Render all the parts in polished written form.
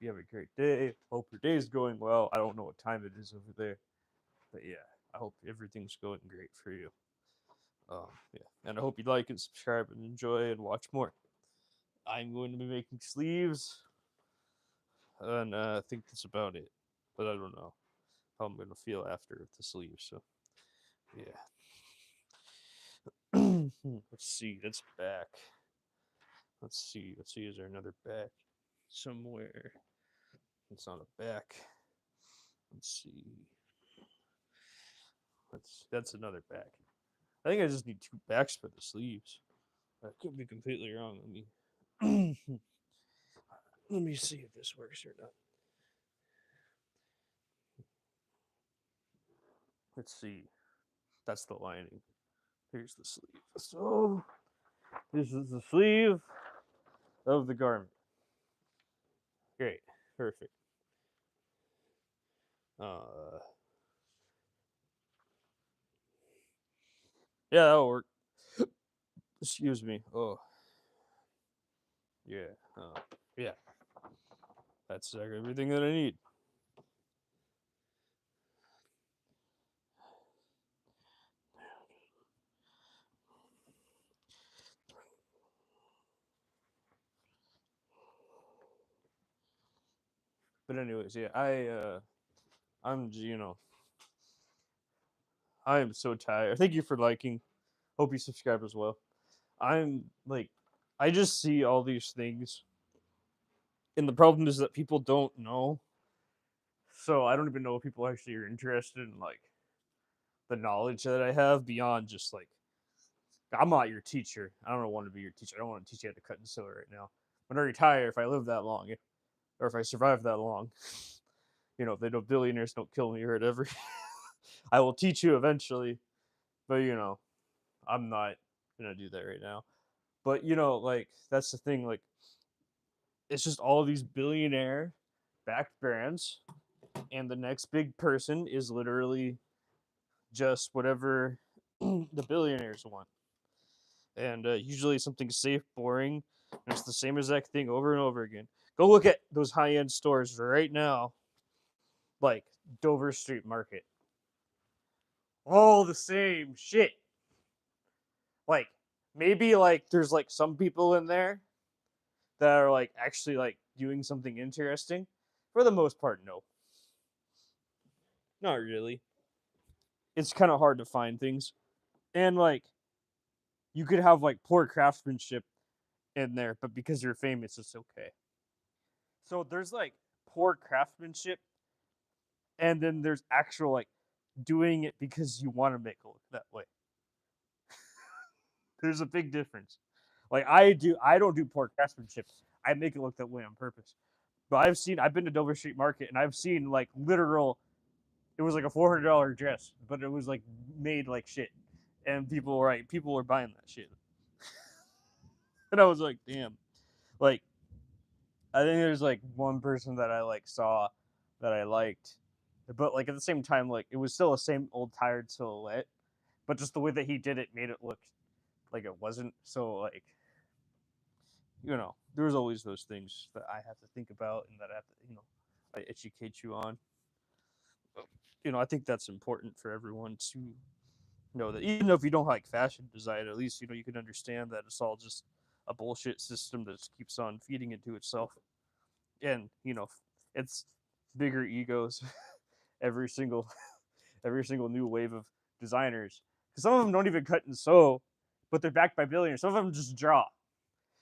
you have a great day. Hope your day's going well. I don't know what time it is over there, but yeah, I hope everything's going great for you. Yeah, and I hope you like and subscribe and enjoy and watch more. I'm going to be making sleeves, and I think that's about it. But I don't know how I'm gonna feel after the sleeves. So yeah. Let's see. That's back. Let's see. Let's see. Is there another back somewhere? It's not a back. Let's see. That's another back. I think I just need two backs for the sleeves. I could be completely wrong. Let me see if this works or not. Let's see. That's the lining. Here's the sleeve. So this is the sleeve of the garment. Great. Perfect. Uh yeah, that'll work. Excuse me. Oh yeah. Yeah. That's everything that I need. But anyways, yeah, I'm I am so tired. Thank you for liking. Hope you subscribe as well. I'm like I just see all these things, and the problem is that people don't know. So I don't even know if people actually are interested in like the knowledge that I have beyond just like I'm not your teacher. I don't want to be your teacher. I don't want to teach you how to cut and sew right now. When I retire, if I live that long, or if I survive that long, if they don't billionaires don't kill me or whatever, I will teach you eventually. But I'm not gonna do that right now. But like that's the thing. Like it's just all these billionaire backed brands, and the next big person is literally just whatever the billionaires want. And usually something safe, boring, and it's the same exact thing over and over again. Go look at those high end stores right now, like Dover Street Market. All the same shit. Like maybe like there's like some people in there that are like actually like doing something interesting. For the most part, no, not really. It's kind of hard to find things, and like you could have like poor craftsmanship in there, but because you're famous, it's okay. So there's like poor craftsmanship, and then there's actual like doing it because you want to make it look that way. There's a big difference. Like I don't do poor craftsmanship. I make it look that way on purpose. But I've been to Dover Street Market and I've seen like literal. It was like a $400 dress, but it was like made like shit, and people were buying that shit, and I was like, damn. Like I think there's like one person that I like saw that I liked, but like at the same time, like it was still the same old tired silhouette, but just the way that he did it made it look like it wasn't. So like there's always those things that I have to think about and that I have to I educate you on. I think that's important for everyone to know that even if you don't like fashion design, at least you can understand that it's all just a bullshit system that just keeps on feeding into itself, and it's bigger egos every single every single new wave of designers. Because some of them don't even cut and sew, but they're backed by billionaires. Some of them just draw.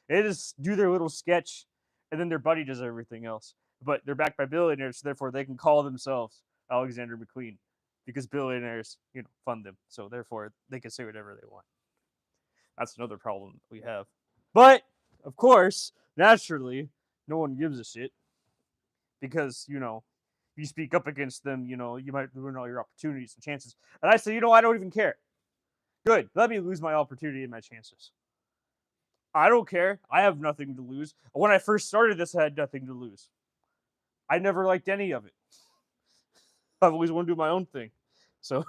They just do their little sketch, and then their buddy does everything else. But they're backed by billionaires, so therefore they can call themselves Alexander McQueen because billionaires, fund them. So therefore they can say whatever they want. That's another problem we have. But of course, naturally, no one gives a shit because you speak up against them, you might ruin all your opportunities and chances. And I say, I don't even care. Good, let me lose my opportunity and my chances. I don't care. I have nothing to lose. When I first started this, I had nothing to lose. I never liked any of it. I've always wanted to do my own thing. So,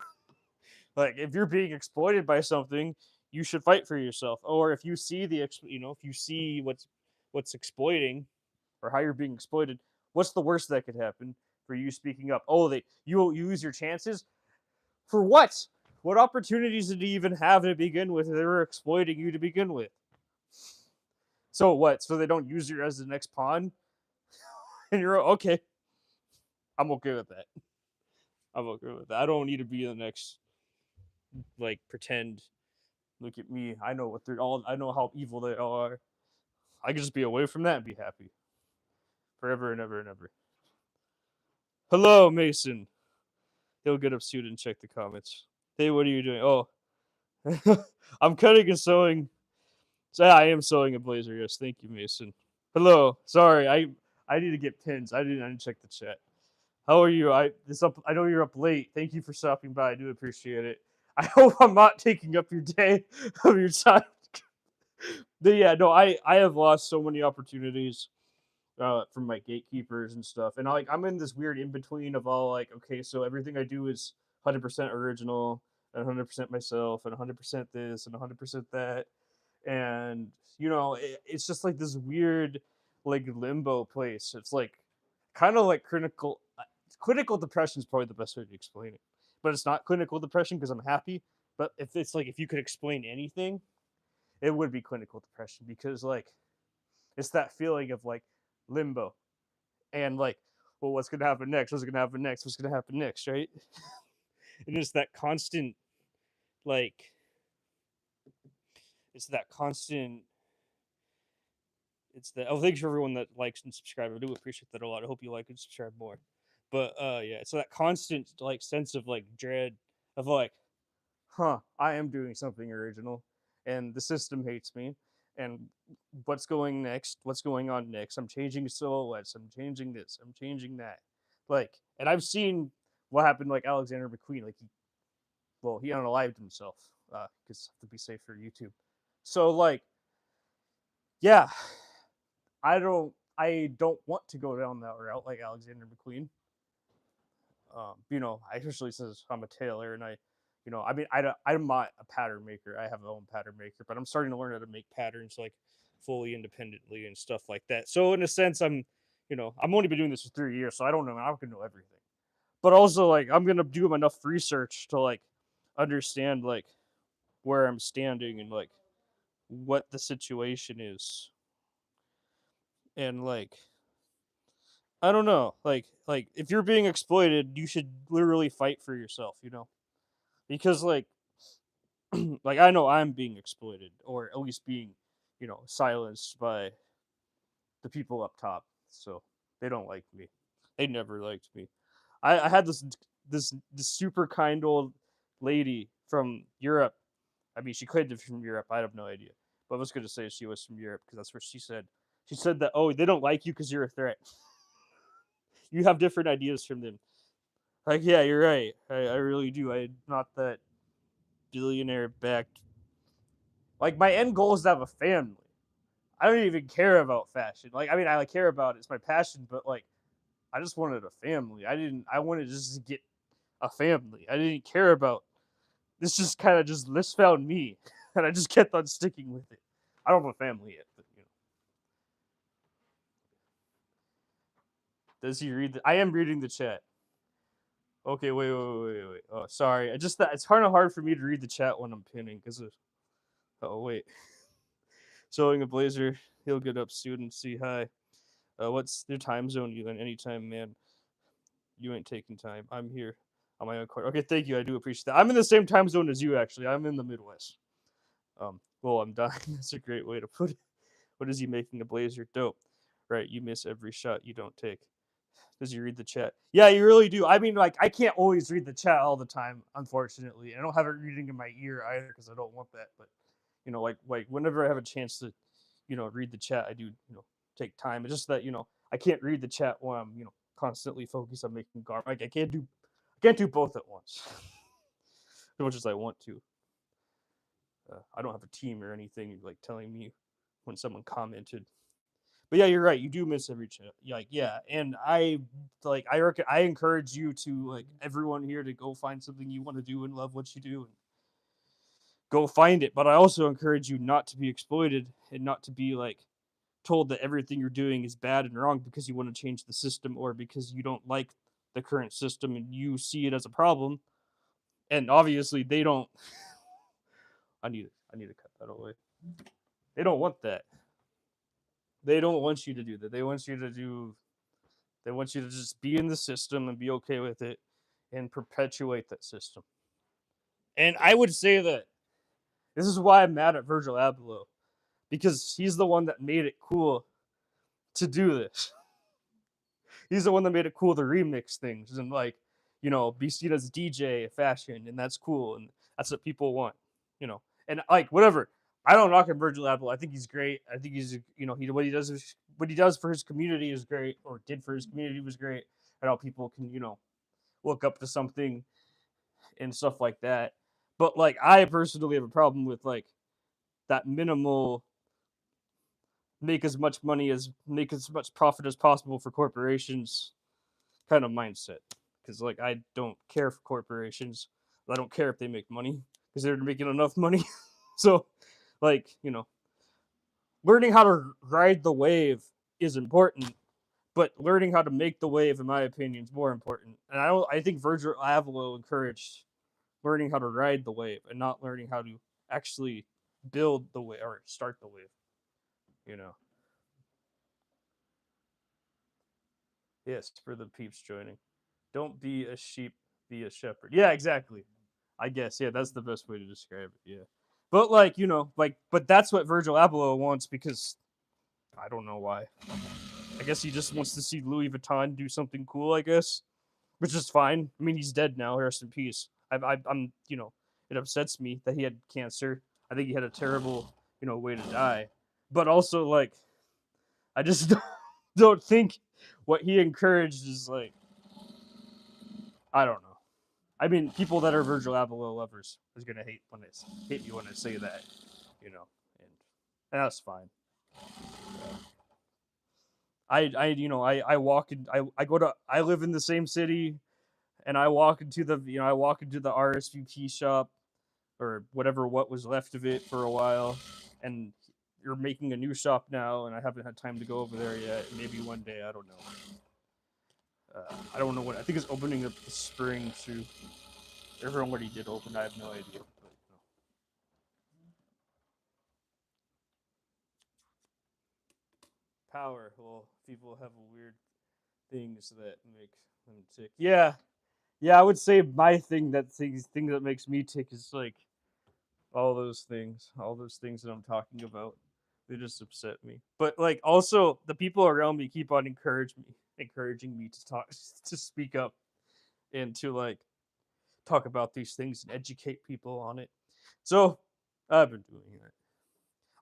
like, if you're being exploited by something, you should fight for yourself. Or if you see if you see what's exploiting or how you're being exploited, What's the worst that could happen for you speaking up? Oh, you use your chances for what? What opportunities did you even have to begin with? They were exploiting you to begin with. So what? So they don't use you as the next pawn, and you're okay. I'm okay with that. I'm okay with that. I don't need to be the next like pretend. Look at me. I know what they're all. I know how evil they are. I can just be away from that and be happy forever and ever and ever. Hello, Mason. He'll get up soon and check the comments. Hey, what are you doing? Oh, I'm cutting and sewing. So yeah, I am sewing a blazer. Yes, thank you, Mason. Hello. Sorry, I need to get pins. I didn't check the chat. How are you? I know you're up late. Thank you for stopping by. I do appreciate it. I hope I'm not taking up your day of your time. But yeah, no, I have lost so many opportunities from my gatekeepers and stuff, and I'm in this weird in between of all like, okay, so everything I do is 100% original and 100% myself and 100% this and 100% that, and it's just like this weird like limbo place. It's like kind of like clinical depression is probably the best way to explain it, but it's not clinical depression because I'm happy. But if it's like if you could explain anything, it would be clinical depression because like it's that feeling of like limbo and like, well, what's gonna happen next? What's gonna happen next? What's gonna happen next? Right? And it's that constant like it's that constant it's the oh thanks for everyone that likes and subscribes. I do appreciate that a lot. I hope you like and subscribe more. But yeah, so that constant like sense of like dread of like, I am doing something original and the system hates me. And what's going next? What's going on next? I'm changing silhouettes, I'm changing this, I'm changing that. Like, and I've seen what happened like Alexander McQueen, like he unalived himself, because to be safe for YouTube. So like, yeah, I don't want to go down that route like Alexander McQueen. I usually says I'm a tailor, and I mean, I'm not a pattern maker. I have my own pattern maker, but I'm starting to learn how to make patterns like fully independently and stuff like that. So in a sense, I'm only been doing this for 3 years, so I don't know. I'm not gonna know everything, but also like I'm gonna do enough research to like understand like where I'm standing and like what the situation is, and like I don't know, like if you're being exploited, you should literally fight for yourself, because like I know I'm being exploited or at least being, silenced by the people up top. So they don't like me. They never liked me. I had this super kind old lady from Europe. I mean, she claimed to be from Europe. I have no idea, but I was going to say she was from Europe because that's what she said. She said that, oh, they don't like you because you're a threat. You have different ideas from them. Like, yeah, you're right. I really do. I'm not that billionaire backed. Like, my end goal is to have a family. I don't even care about fashion. Like, I mean, I care about it. It's my passion, but like, I just wanted a family. I wanted just to get a family. I didn't care about this. Just kind of just this found me, and I just kept on sticking with it. I don't have a family yet, but does he read? I am reading the chat. Okay, wait. Oh, sorry. I just that it's kind of hard for me to read the chat when I'm pinning because of. Oh wait, sewing a blazer. He'll get up soon and see hi. What's their time zone? You in anytime, man. You ain't taking time. I'm here on my own court. Okay, thank you. I do appreciate that. I'm in the same time zone as you, actually. I'm in the Midwest. Well, I'm dying. That's a great way to put it. What is he making a blazer? Dope. Right, you miss every shot you don't take. Does he read the chat? Yeah, you really do. I mean, like, I can't always read the chat all the time, unfortunately. I don't have it reading in my ear either because I don't want that. But like whenever I have a chance to, read the chat, I do, take time. It's just that I can't read the chat while I'm constantly focused on making garb. Like I can't do both at once, as much as I want to. I don't have a team or anything like telling me when someone commented. But yeah, you're right. You do miss every chat. Like yeah, and I encourage you to like everyone here to go find something you want to do and love what you do and go find it. But I also encourage you not to be exploited and not to be like told that everything you're doing is bad and wrong because you want to change the system or because you don't like the current system and you see it as a problem. And obviously they don't. I need to cut that away. They don't want that. They don't want you to do that. They want you to just be in the system and be okay with it and perpetuate that system. And I would say that this is why I'm mad at Virgil Abloh, because he's the one that made it cool to do this. He's the one that made it cool to remix things and like, be seen as DJ fashion, and that's cool, and that's what people want, and like whatever. I don't knock on Virgil Abloh. I think he's great. I think he's what he does for his community is great, or did for his community was great, and how people can look up to something and stuff like that. But like I personally have a problem with like that minimal make as much profit as possible for corporations kind of mindset. Because like I don't care for corporations. I don't care if they make money because they're making enough money. So like, learning how to ride the wave is important, but learning how to make the wave, in my opinion, is more important. And I think Virgil Abloh encouraged learning how to ride the wave and not learning how to actually build the wave or start the wave. Yes, for the peeps joining. Don't be a sheep, be a shepherd. Yeah, exactly. I guess, yeah, that's the best way to describe it, yeah. But like, but that's what Virgil Abloh wants because I don't know why. I guess he just wants to see Louis Vuitton do something cool, I guess. Which is fine. I mean, he's dead now, rest in peace. I'm it upsets me that he had cancer. I think he had a terrible, way to die. But also like I just don't think what he encouraged is like, I don't know. I mean, people that are Virgil Abloh lovers is gonna hate me when I say that, and that's fine. I walk in, I live in the same city, and I walk into the RSVP shop or what was left of it for a while, and you're making a new shop now, and I haven't had time to go over there yet. Maybe one day, I don't know. I don't know when. I think it's opening up the spring too. Everyone already did open. I have no idea. But, Power. Well, people have weird things that make them tick. Yeah, I would say my thing that makes me tick is like all those things that I'm talking about. They just upset me. But like also the people around me keep on encouraging me to talk, to speak up, and to like talk about these things and educate people on it. So I've been doing that.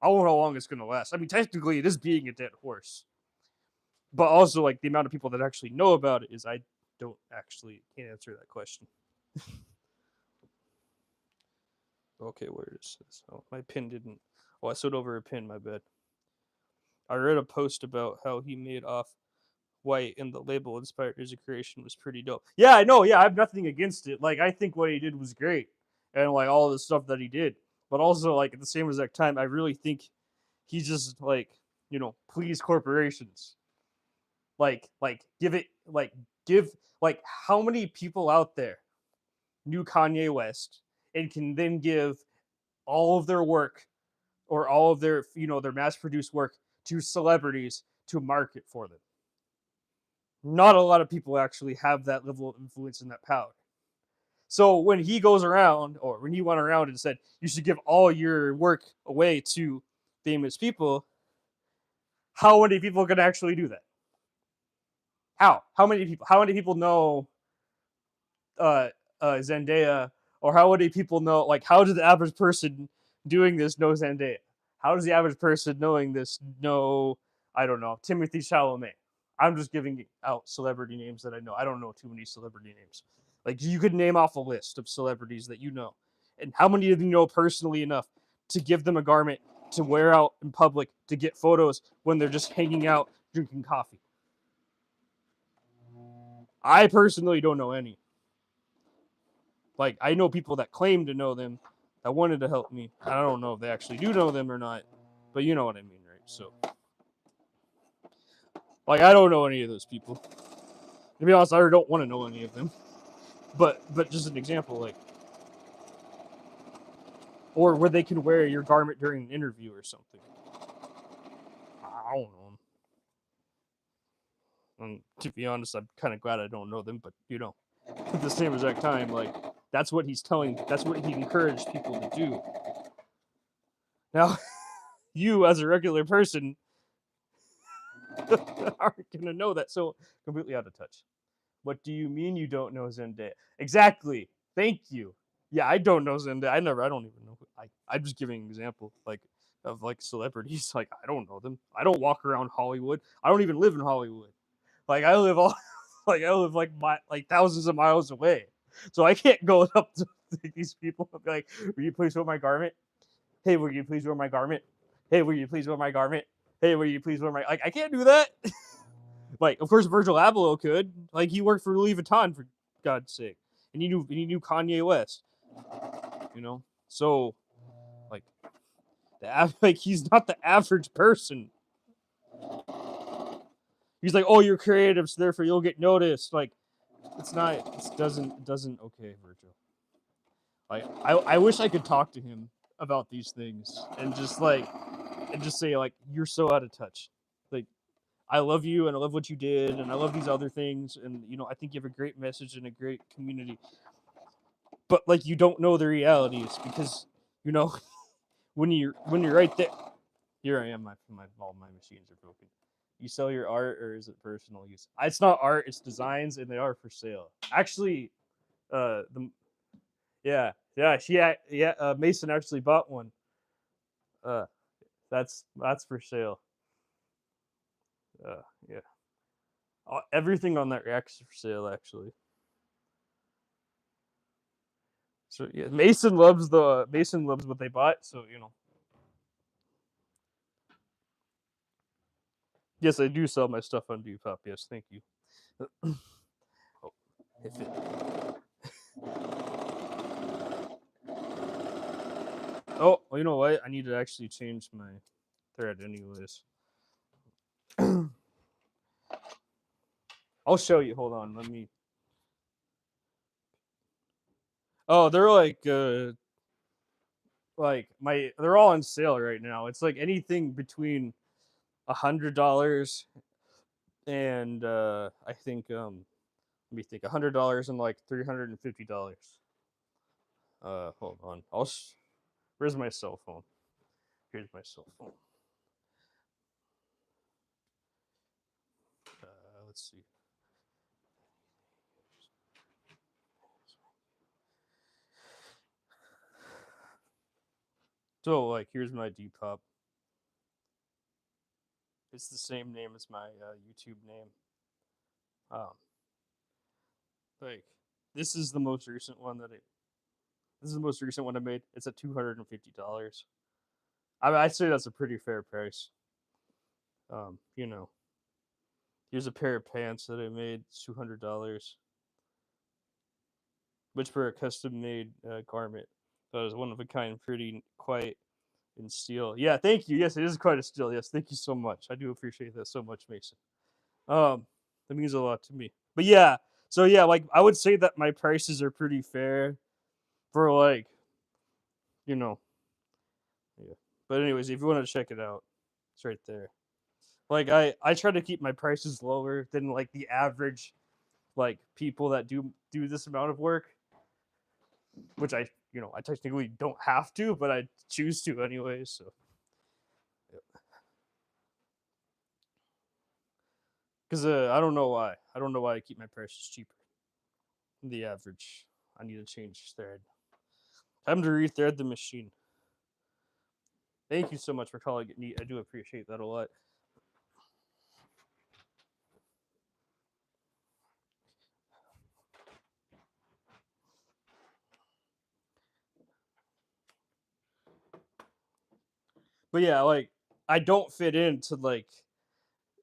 I don't know how long it's gonna last. I mean, technically, it is being a dead horse, but also like the amount of people that actually know about it is I can't answer that question. Okay, where is this? Oh, my pin didn't. Oh, I sewed over a pin. My bad. I read a post about how he made off white and the label inspired his creation was pretty dope. Yeah, I know. Yeah, I have nothing against it. Like, I think what he did was great, and like all the stuff that he did. But also, like at the same exact time, I really think he just like please corporations. Give like how many people out there knew Kanye West and can then give all of their work or all of their their mass produced work to celebrities to market for them. Not a lot of people actually have that level of influence and that power. So when he goes around, or when he went around and said you should give all your work away to famous people, how many people can actually do that? How many people know Zendaya, or how many people know, like, how does the average person doing this know Zendaya? How does the average person knowing this know, I don't know, Timothy Chalamet? I'm just giving out celebrity names that I know. I don't know too many celebrity names. Like, you could name off a list of celebrities that you know. And how many of you know personally enough to give them a garment to wear out in public to get photos when they're just hanging out drinking coffee? I personally don't know any. Like, I know people that claim to know them that wanted to help me. I don't know if they actually do know them or not, but you know what I mean, right? So Like, I don't know any of those people. To be honest, I don't want to know any of them. But just an example, like, or where they can wear your garment during an interview or something. I don't know them. And to be honest, I'm kind of glad I don't know them. But at the same exact time, like, that's what he's telling. That's what he encouraged people to do. Now, you as a regular person aren't gonna know that. So completely out of touch. What do you mean you don't know Zendaya? Exactly. Thank you. Yeah, I don't know Zendaya. I don't even know. I'm just giving an example, like, of like celebrities. Like, I don't know them. I don't walk around Hollywood. I don't even live in Hollywood. Like, I live like thousands of miles away. So I can't go up to these people and be like, "Will you please wear my garment? Hey, will you please wear my garment? Hey, will you please wear my garment? Hey, will you please wear my..." Like, I can't do that. Like, of course, Virgil Abloh could. Like, he worked for Louis Vuitton, for God's sake, and he knew Kanye West. So, like, like, he's not the average person. He's like, "Oh, you're creative, so therefore you'll get noticed." Like, it's not. It doesn't. Okay, Virgil. Like, I wish I could talk to him about these things and just say, like, "You're so out of touch." Like, I love you and I love what you did and I love these other things, and I think you have a great message and a great community. But, like, you don't know the realities because when you're right there. Here I am. All my machines are broken. You sell your art, or is it personal use? It's not art. It's designs, and they are for sale. Actually, the yeah. Mason actually bought one. Uh, that's for sale. Yeah. Everything on that rack is for sale, actually. So yeah, Mason loves what they bought. So yes, I do sell my stuff on Depop. Yes, thank you. Oh, if it. Oh, well, you know what? I need to actually change my thread, anyways. I'll show you. Hold on. Let me. Oh, they're they're all on sale right now. It's like anything between $100 and I think let me think, $100 and like $350. Hold on. Where's my cell phone? Here's my cell phone. Let's see. So, like, here's my Depop. It's the same name as my YouTube name. Um, like, this is the most recent one I made. It's at $250. I mean, I'd say that's a pretty fair price. Um, you know, Here's a pair of pants that I made, $200, which were a custom made garment. That was one of a kind, pretty quiet in steel. Yeah, thank you. Yes, it is quite a steal. Yes, thank you so much. I do appreciate that so much, Mason. That means a lot to me. But yeah, so yeah, like, I would say that my prices are pretty fair for, like, you know, yeah. But anyways, if you want to check it out, it's right there. Like, I try to keep my prices lower than, like, the average, like, people that do this amount of work, which I technically don't have to, but I choose to anyway. So, because I don't know why. I don't know why I keep my prices cheaper than the average. I need to change thread. Time to rethread the machine. Thank you so much for calling it neat. I do appreciate that a lot. But yeah, like, I don't fit into, like,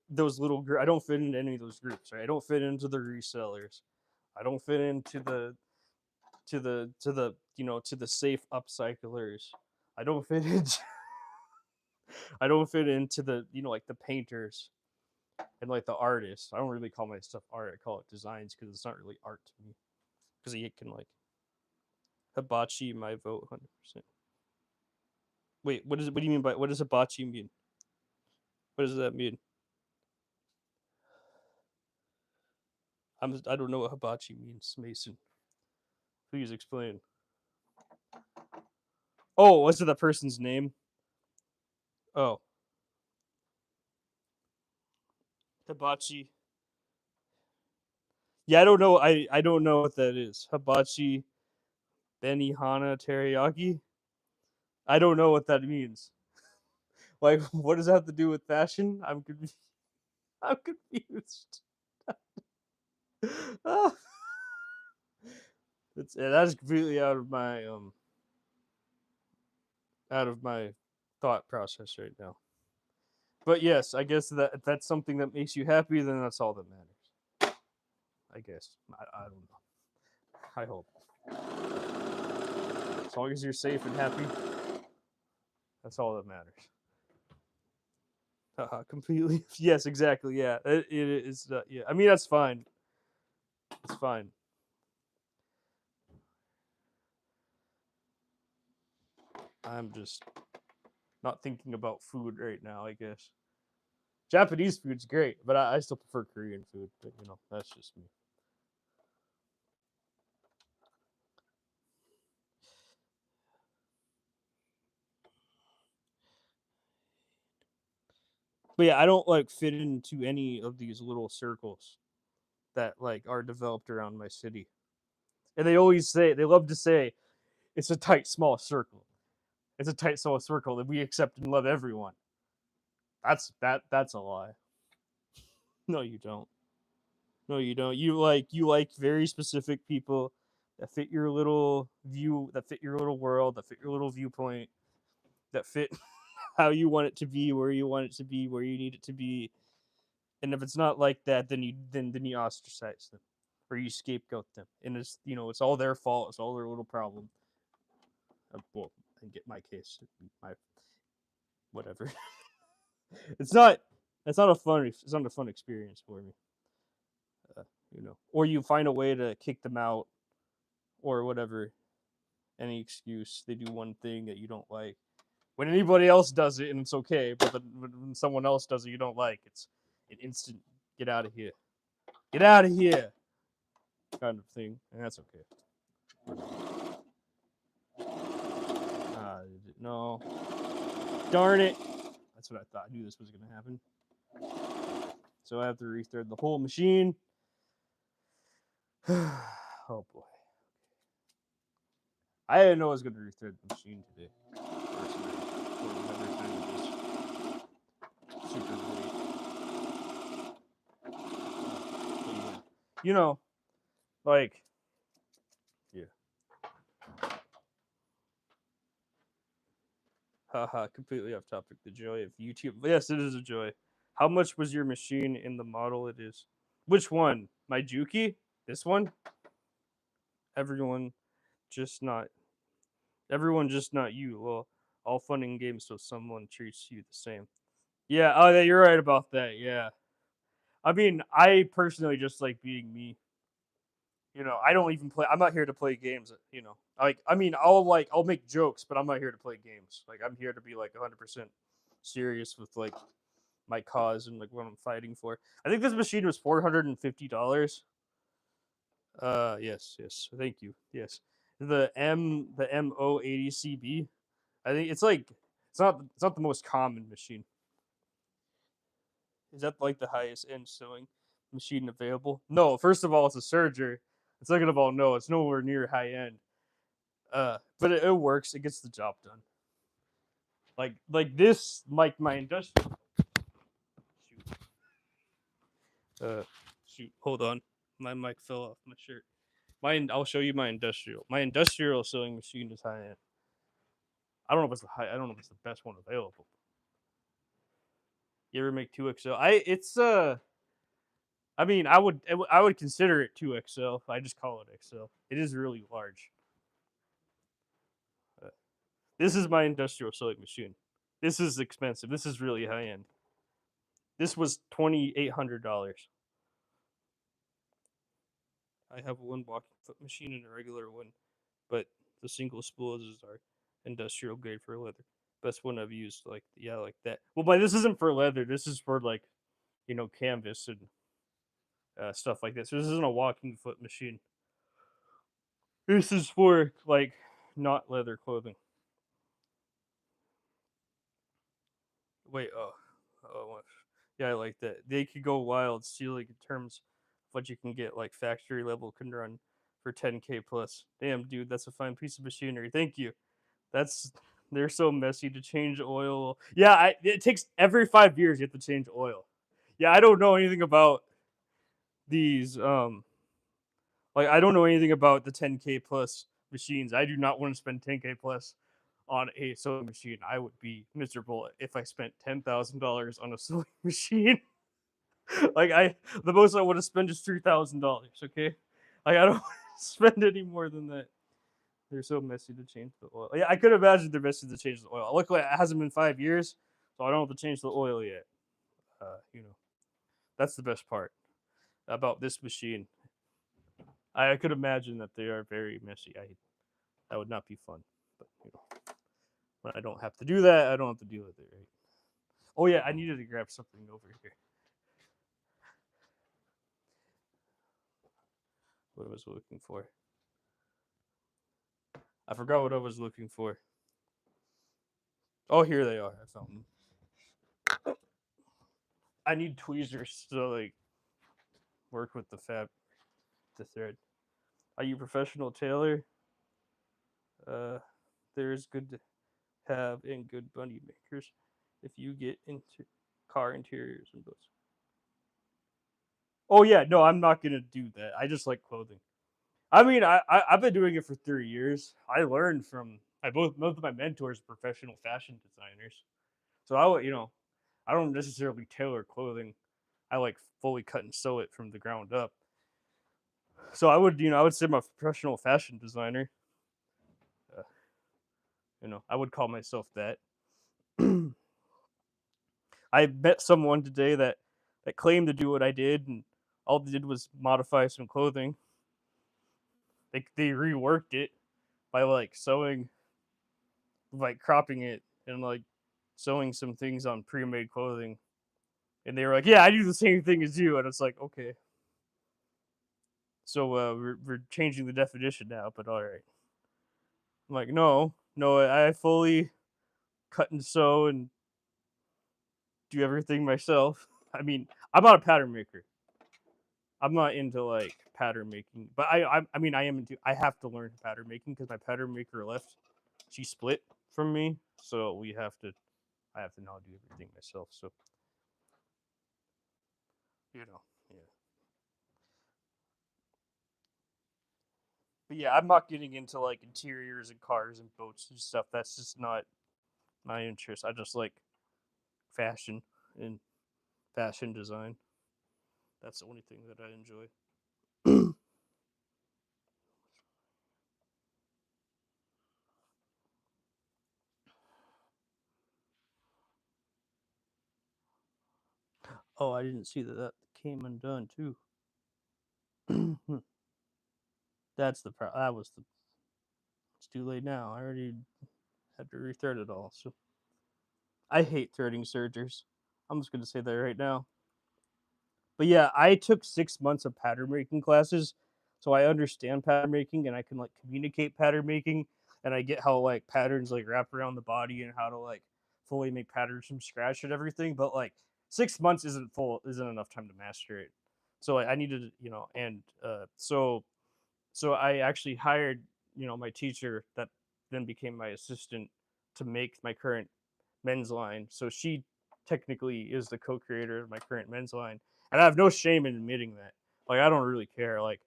those little I don't fit into any of those groups, right? I don't fit into the resellers. I don't fit into the to the safe upcyclers. I don't fit into I don't fit into the like the painters. and like the artist. I don't really call my stuff art. I call it designs because it's not really art to me. Because it can like hibachi my vote 100%. Wait, what is it? What do you mean by what does hibachi mean? What does that mean? I don't know what hibachi means, Mason. Please explain. Oh, was it the person's name? Oh, hibachi. Yeah, I don't know. I don't know what that is. Hibachi Benihana teriyaki. I don't know what that means. Like, what does that have to do with fashion? I'm confused. I'm confused. Ah, that's completely out of my thought process right now. But yes, I guess that if that's something that makes you happy, then that's all that matters. I guess. I don't know. I hope. As long as you're safe and happy, that's all that matters. Completely. Yes, exactly. Yeah, it is. Yeah, I mean that's fine. It's fine. I'm just not thinking about food right now. I guess Japanese food's great, but I still prefer Korean food. But that's just me. But yeah, I don't like fit into any of these little circles that like are developed around my city. And they love to say it's a tight small circle. It's a tight small circle that we accept and love everyone. That's a lie. No, you don't. No, you don't. You like very specific people that fit your little view, that fit your little world, that fit your little viewpoint, that fit how you want it to be, where you want it to be, where you need it to be. And if it's not like that, then you ostracize them or you scapegoat them, and it's all their fault. It's all their little problem. Well, and get my case, my whatever. it's not. It's not a fun. It's not a fun experience for me. Or you find a way to kick them out or whatever. Any excuse they do one thing that you don't like. When anybody else does it and it's okay, but then when someone else does it you don't like, it's an instant get out of here. Get out of here kind of thing, and that's okay. No. Darn it. That's what I thought. I knew this was going to happen. So I have to restart the whole machine. Oh boy. I didn't know I was going to restart the machine today. Super late. Like, yeah. Haha, completely off topic. The joy of YouTube. Yes, it is a joy. How much was your machine in the model it is? Which one? My Juki? This one? Everyone just not everyone just not you. Well, all fun and games so someone treats you the same. Yeah, oh yeah, you're right about that. Yeah. I mean, I personally just like being me. I don't even play. I'm not here to play games. Like I mean, I'll make jokes, but I'm not here to play games. Like I'm here to be like 100% serious with like my cause and like what I'm fighting for. I think this machine was $450. Yes, yes. Thank you. Yes, the MO80CB. I think it's not the most common machine. Is that like the highest end sewing machine available? No. First of all, it's a serger. Second of all, no, it's nowhere near high end. But it works. It gets the job done. Like this, like my industrial. Shoot. Shoot. Hold on. My mic fell off my shirt. I'll show you my industrial. My industrial sewing machine is high end. I don't know if it's the high. I don't know if it's the best one available. You ever make 2XL? I mean, I would consider it 2XL. I just call it XL. It is really large. This is my industrial sewing machine. This is expensive. This is really high end. This was $2,800. I have one walking foot machine and a regular one, but the single spools are industrial grade for leather. Best one I've used, like yeah, like that. Well, but this isn't for leather. This is for like canvas and stuff like this. This isn't a walking foot machine. This is for like not leather clothing. Wait, yeah, I like that. They could go wild, see like in terms of what you can get, like factory level can run for 10K plus. Damn, dude, that's a fine piece of machinery. Thank you. That's they're so messy to change oil. Yeah, it takes every 5 years you have to change oil. Yeah, I don't know anything about these. Like I don't know anything about the 10K plus machines. I do not want to spend 10K plus on a sewing machine. I would be miserable if I spent $10,000 on a sewing machine. Like the most I would have spent is $3,000. Okay, like I don't spend any more than that. They're so messy to change the oil. Yeah, I could imagine they're messy to change the oil. Luckily, it hasn't been 5 years, so I don't have to change the oil yet. That's the best part about this machine. I could imagine that they are very messy. That would not be fun, but when I don't have to do that, I don't have to deal with it. Right? Oh yeah, I needed to grab something over here. What I was looking for. I forgot what I was looking for. Oh, here they are. I found them. I need tweezers to like work with the thread. Are you a professional tailor? Uh, there's good to have and good bunny makers if you get into car interiors and those. Oh yeah, no, I'm not gonna do that. I just like clothing. I mean, I've been doing it for 3 years. I learned from I both of my mentors are professional fashion designers. So I don't necessarily tailor clothing. I like fully cut and sew it from the ground up. So I would say I'm a professional fashion designer. Uh, I would call myself that. I met someone today that claimed to do what I did, and all they did was modify some clothing. They reworked it by like sewing, like cropping it, and like sewing some things on pre-made clothing. And they were like, "Yeah, I do the same thing as you," and it's like, okay, so we're changing the definition now, but all right. I'm like, no, no, I fully cut and sew and do everything myself. I mean, I'm not a pattern maker. I'm not into like pattern making, but I mean I am into. I have to learn pattern making because my pattern maker left. She split from me, so we have to. I have to now do everything myself. So yeah. But yeah, I'm not getting into like interiors and cars and boats and stuff. That's just not my interest. I just like fashion and fashion design. That's the only thing that I enjoy. Oh, I didn't see that came undone too. That's that was the. It's too late now. I already had to rethread it all. So I hate threading sergers. I'm just gonna say that right now. But yeah, I took 6 months of pattern making classes, so I understand pattern making and I can like communicate pattern making, and I get how like patterns like wrap around the body and how to like fully make patterns from scratch and everything. But like 6 months isn't enough time to master it. So I needed and so I actually hired my teacher that then became my assistant to make my current men's line. So she technically is the co-creator of my current men's line, and I have no shame in admitting that. Like I don't really care. Like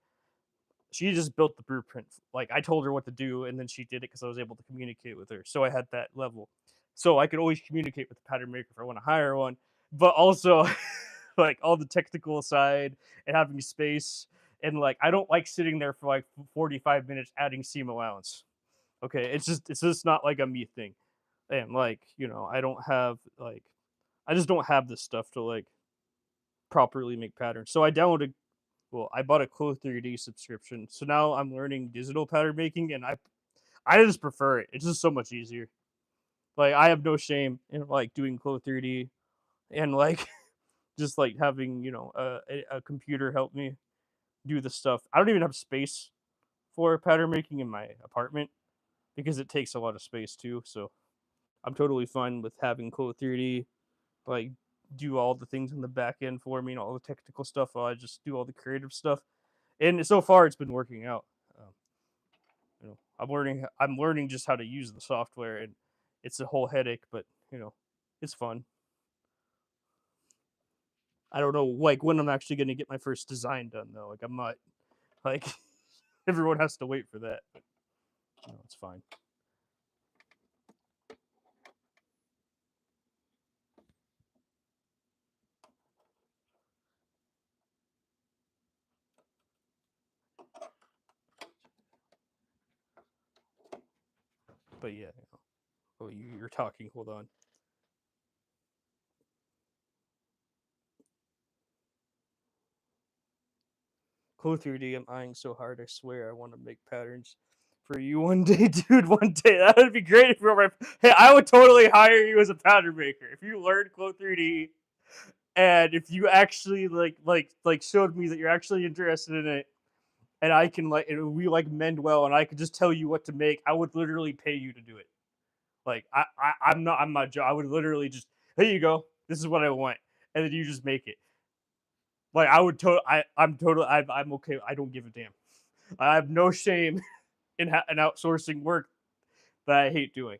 she just built the blueprint. Like I told her what to do, and then she did it because I was able to communicate with her. So I had that level. So I could always communicate with the pattern maker if I want to hire one, but also like all the technical side and having space. And like I don't like sitting there for like 45 minutes adding seam allowance. Okay, it's just not like a me thing. And like I don't have like I just don't have this stuff to like properly make patterns. So I downloaded. Well, I bought a Clo3D subscription, so now I'm learning digital pattern making, and I just prefer it. It's just so much easier. Like I have no shame in like doing Clo3D and like just like having a computer help me do the stuff. I don't even have space for pattern making in my apartment because it takes a lot of space too. So I'm totally fine with having Clo3D like do all the things in the back end for me and all the technical stuff while I just do all the creative stuff. And so far, it's been working out. Um, I'm learning just how to use the software, and it's a whole headache, but it's fun. I don't know like when I'm actually going to get my first design done though. Like I'm not like everyone has to wait for that. But, it's fine. But yeah. Oh, you're talking. Hold on. Clo3D, I'm eyeing so hard. I swear I want to make patterns for you one day, dude. One day that would be great if you were my. Hey, I would totally hire you as a pattern maker if you learned Clo3D, and if you actually like showed me that you're actually interested in it, and I can like and we like mend well, and I could just tell you what to make. I would literally pay you to do it. Like I'm not I would literally just here you go. This is what I want, and then you just make it. Like I would I'm totally I'm okay. I don't give a damn. I have no shame in outsourcing work that I hate doing.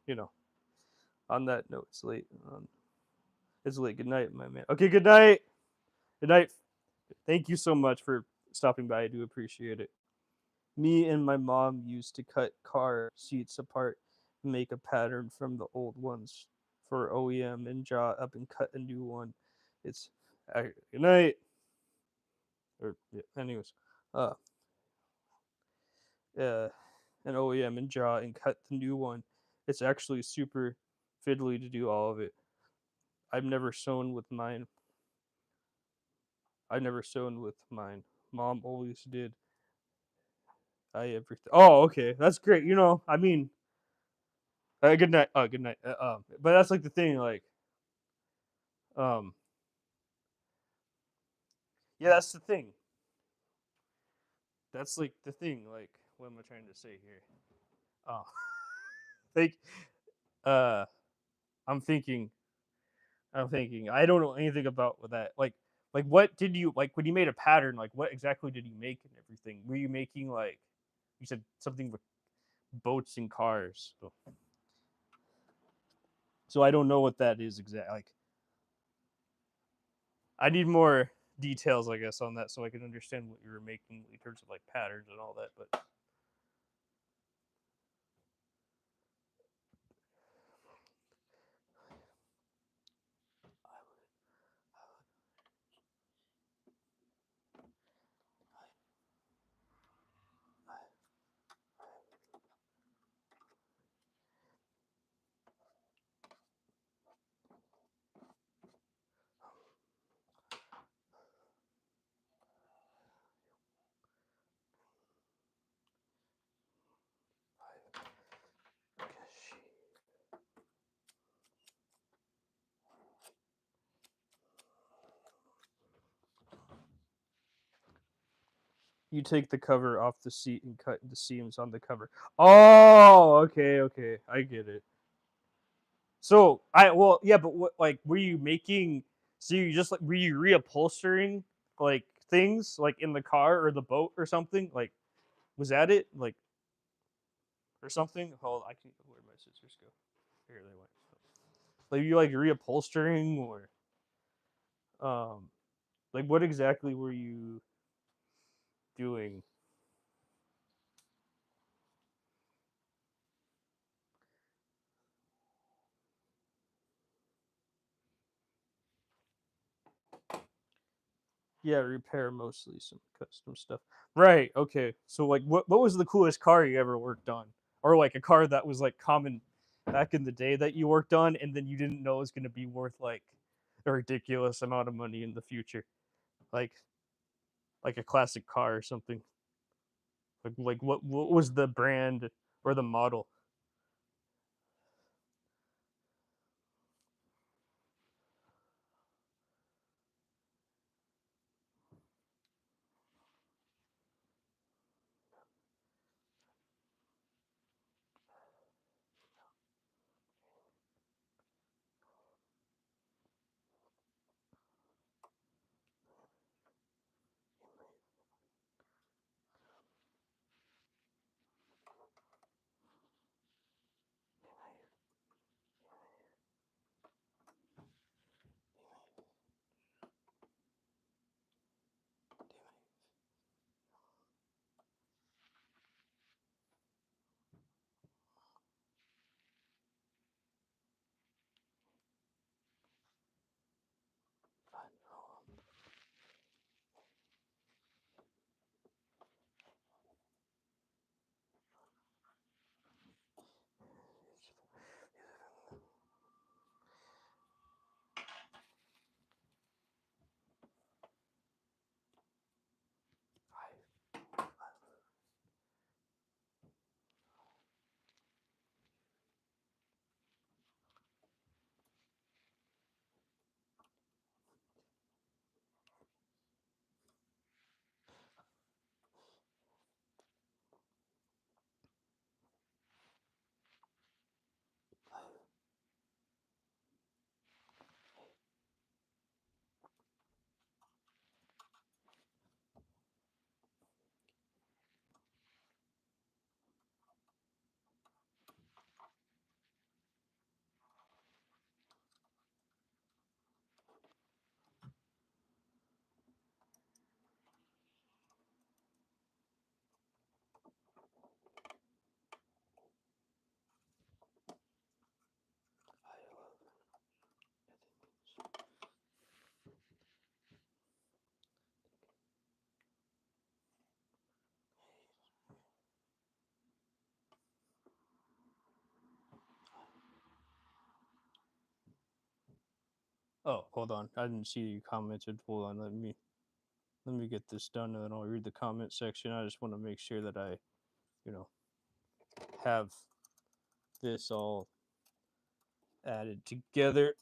you know. On that note, it's late. It's late. Good night, my man. Okay, good night. Good night. Thank you so much for stopping by. I do appreciate it. Me and my mom used to cut car seats apart, make a pattern from the old ones for OEM, and draw up and cut a new one. It's good night. Or yeah, anyways, uh, uh, an OEM and draw and cut the new one. It's actually super fiddly to do all of it. I've never sewn with mine. I never sewn with mine. Mom always did. I everything. Oh, okay, that's great. I mean, good night. Good night. But that's like the thing. Like, um, yeah, that's the thing. That's like the thing. Like, what am I trying to say here? Oh, like, uh, I'm thinking. I'm thinking. I don't know anything about with that. Like, what did you like when you made a pattern? Like, what exactly did you make and everything? Were you making like, you said something with boats and cars? So I don't know what that is exactly. Like, I need more details, I guess, on that so I can understand what you were making in terms of like patterns and all that. But you take the cover off the seat and cut the seams on the cover. Oh, okay, okay, I get it. So yeah, but what like were you making? So you just like were you reupholstering like things like in the car or the boat or something? Like was that it? Like or something? Hold, I can where my scissors go. Here they went. Like you like reupholstering or um like what exactly were you doing? Yeah, repair mostly some custom stuff. Right. Okay. So like what was the coolest car you ever worked on? Or like a car that was like common back in the day that you worked on and then you didn't know it was going to be worth like a ridiculous amount of money in the future, like a classic car or something. Like what was the brand or the model? Oh, hold on. I didn't see you commented. Hold on. Let me get this done, and then I'll read the comment section. I just want to make sure that I, you know, have this all added together.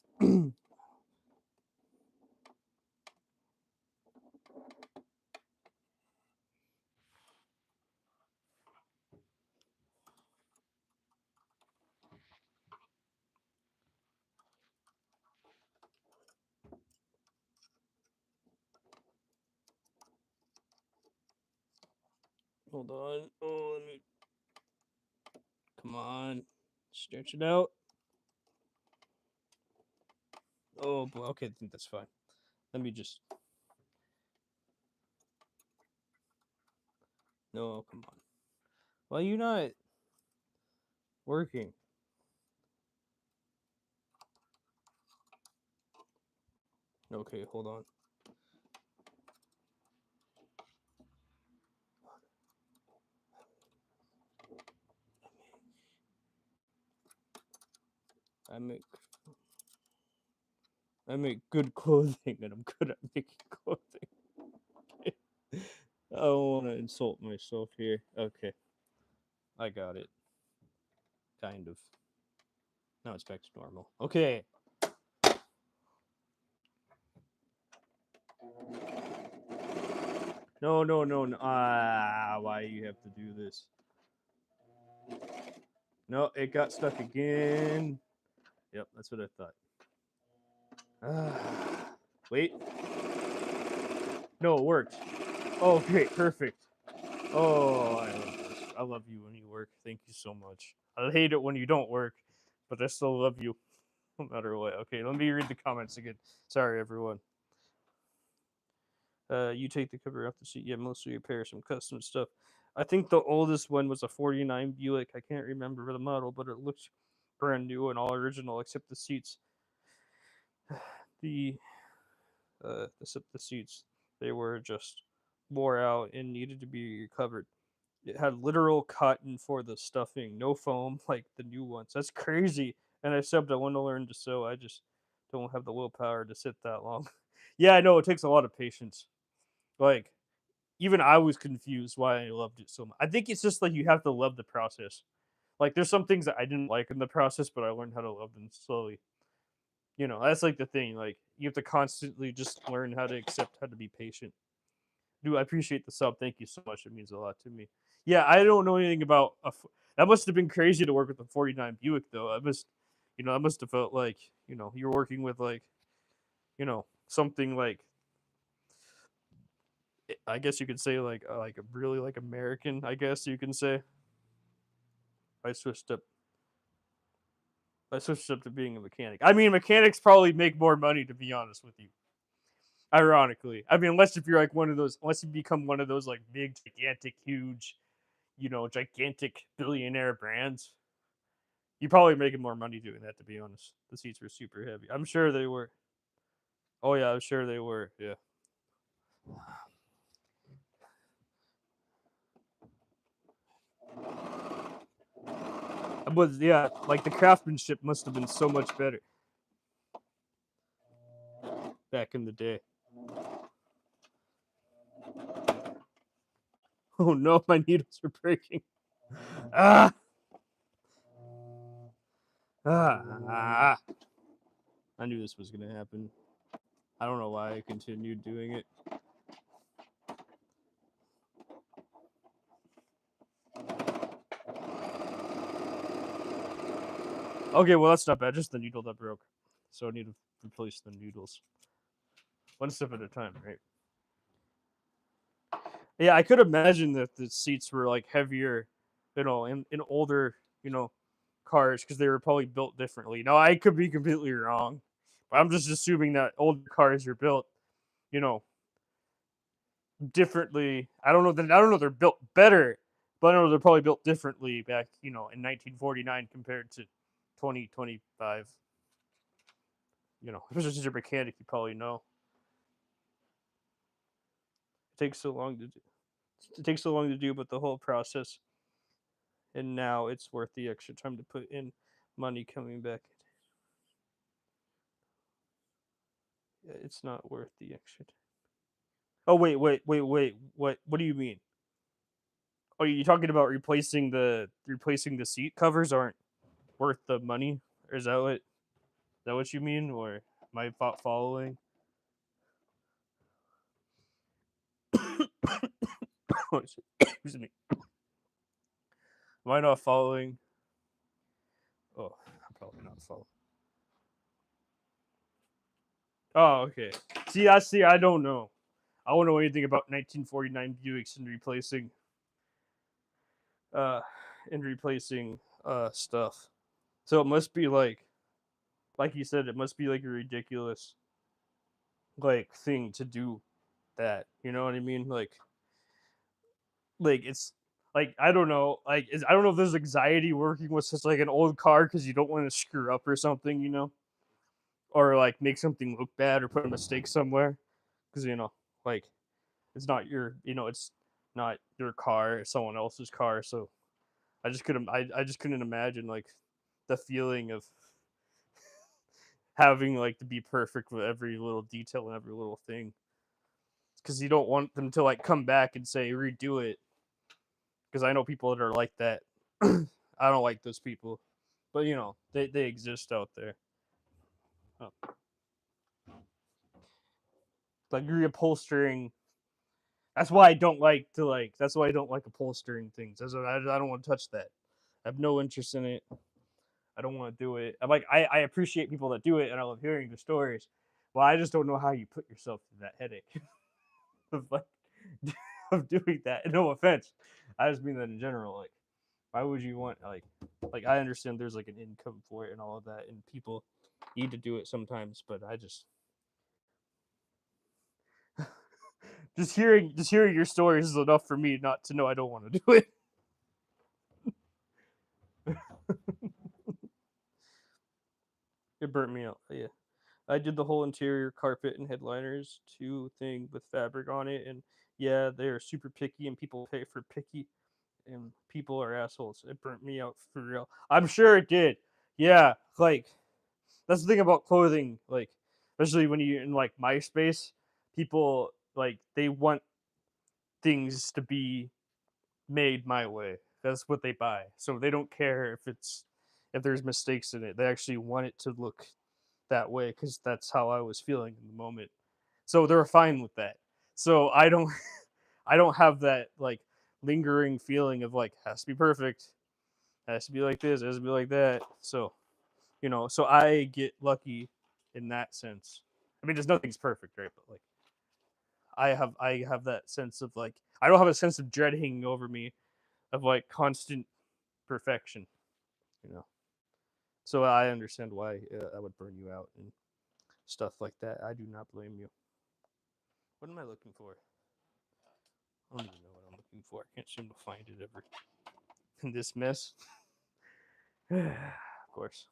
Hold on. Oh, let me. Come on. Stretch it out. Oh, okay. I think that's fine. Let me just. No, come on. Why are you not working? Okay, hold on. I make I make good clothing, and I'm good at making clothing. I don't want to insult myself here. Okay, I got it. Kind of. Now it's back to normal. Okay. No, no, no, no. Ah, why do you have to do this? No, it got stuck again. Yep, that's what I thought. Ah, wait. No, it worked. Oh, great, perfect. Oh, I love this. I love you when you work. Thank you so much. I hate it when you don't work, but I still love you no matter what. Okay, let me read the comments again. Sorry, everyone. You take the cover off the seat. Yeah, mostly repair some custom stuff. I think the oldest one was a 49 Buick. I can't remember the model, but it looks brand new and all original except the seats. The except the seats. They were just wore out and needed to be recovered. It had literal cotton for the stuffing, no foam like the new ones. That's crazy. And I subbed. I want to learn to sew. I just Don't have the willpower to sit that long. Yeah, I know it takes a lot of patience. Like even I was confused why I loved it so much. I think it's just like you have to love the process. Like there's some things that I didn't like in the process, but I learned how to love them slowly. That's like the thing. Like you have to constantly just learn how to accept how to be patient. Dude, I appreciate the sub. Thank you so much. It means a lot to me. Yeah, I don't know anything about that. Must have been crazy to work with a '49 Buick, though. I must have felt like you're working with like something like I guess you could say like a really like American. I guess you can say I switched up. I switched up to being a mechanic. I mean, mechanics probably make more money, to be honest with you. Ironically, I mean, unless if you're like one of those, unless you become one of those like big, gigantic, huge, gigantic billionaire brands, you probably making more money doing that. To be honest, the seats were super heavy. I'm sure they were. Oh yeah, I'm sure they were. Yeah. But yeah, like the craftsmanship must have been so much better back in the day. Oh no, my needles are breaking. Ah, ah. I knew this was gonna happen. I don't know why I continued doing it. Okay, well that's not bad. Just the needle that broke, so I need to replace the needles one step at a time, right? Yeah, I could imagine that the seats were like heavier, in older, cars because they were probably built differently. Now I could be completely wrong, but I'm just assuming that older cars are built, you know, differently. I don't know that I don't know they're built better, but I know they're probably built differently back, in 1949 compared to 2025. If it's just a mechanic, you probably know. It takes so long to do. It takes so long to do, but the whole process, and now it's worth the extra time to put in money coming back. It's not worth the extra. Oh wait. What do you mean? Oh, you talking about replacing the seat covers aren't worth the money? Or is that what you mean? Or am I following? Excuse me. Am I not following? Oh, I'm probably not following. Oh, okay. See, I don't know. I don't know anything about 1949 Buicks uh and replacing stuff. So it must be like you said, it must be like a ridiculous like thing to do that. You know what I mean? Like it's like I don't know, I don't know if there's anxiety working with such like an old car because you don't want to screw up or something, or like make something look bad or put a mistake somewhere because like it's not your car, it's someone else's car. So I just couldn't imagine like the feeling of having like to be perfect with every little detail and every little thing because you don't want them to like come back and say redo it because I know people that are like that. I don't like those people, but they exist out there. Oh. Like reupholstering. That's why I don't like to like. That's why I don't like upholstering things. I don't want to touch that. I have no interest in it. I don't want to do it. I'm like I appreciate people that do it, and I love hearing their stories. Well, I just don't know how you put yourself through that headache of like of doing that. No offense, I just mean that in general. Like, why would you want like I understand there's like an income for it and all of that, and people need to do it sometimes, but I just hearing your stories is enough for me not to know I don't want to do it. It burnt me out. Yeah. I did the whole interior carpet and headliners too thing with fabric on it, and yeah, they're super picky, and people pay for picky, and people are assholes. It burnt me out for real. I'm sure it did. Yeah, like that's the thing about clothing, like especially when you're in like MySpace, people like they want things to be made my way. That's what they buy. So they don't care if there's mistakes in it. They actually want it to look that way because that's how I was feeling in the moment. So they're fine with that. So I don't I don't have that like lingering feeling of like has to be perfect, has to be like this, has to be like that. So so I get lucky in that sense. I mean, there's nothing's perfect, right? But like I have that sense of like I don't have a sense of dread hanging over me of like constant perfection. You know, so I understand why I would burn you out and stuff like that. I do not blame you. What am I looking for? I don't even know what I'm looking for. I can't seem to find it ever in this mess. Of course.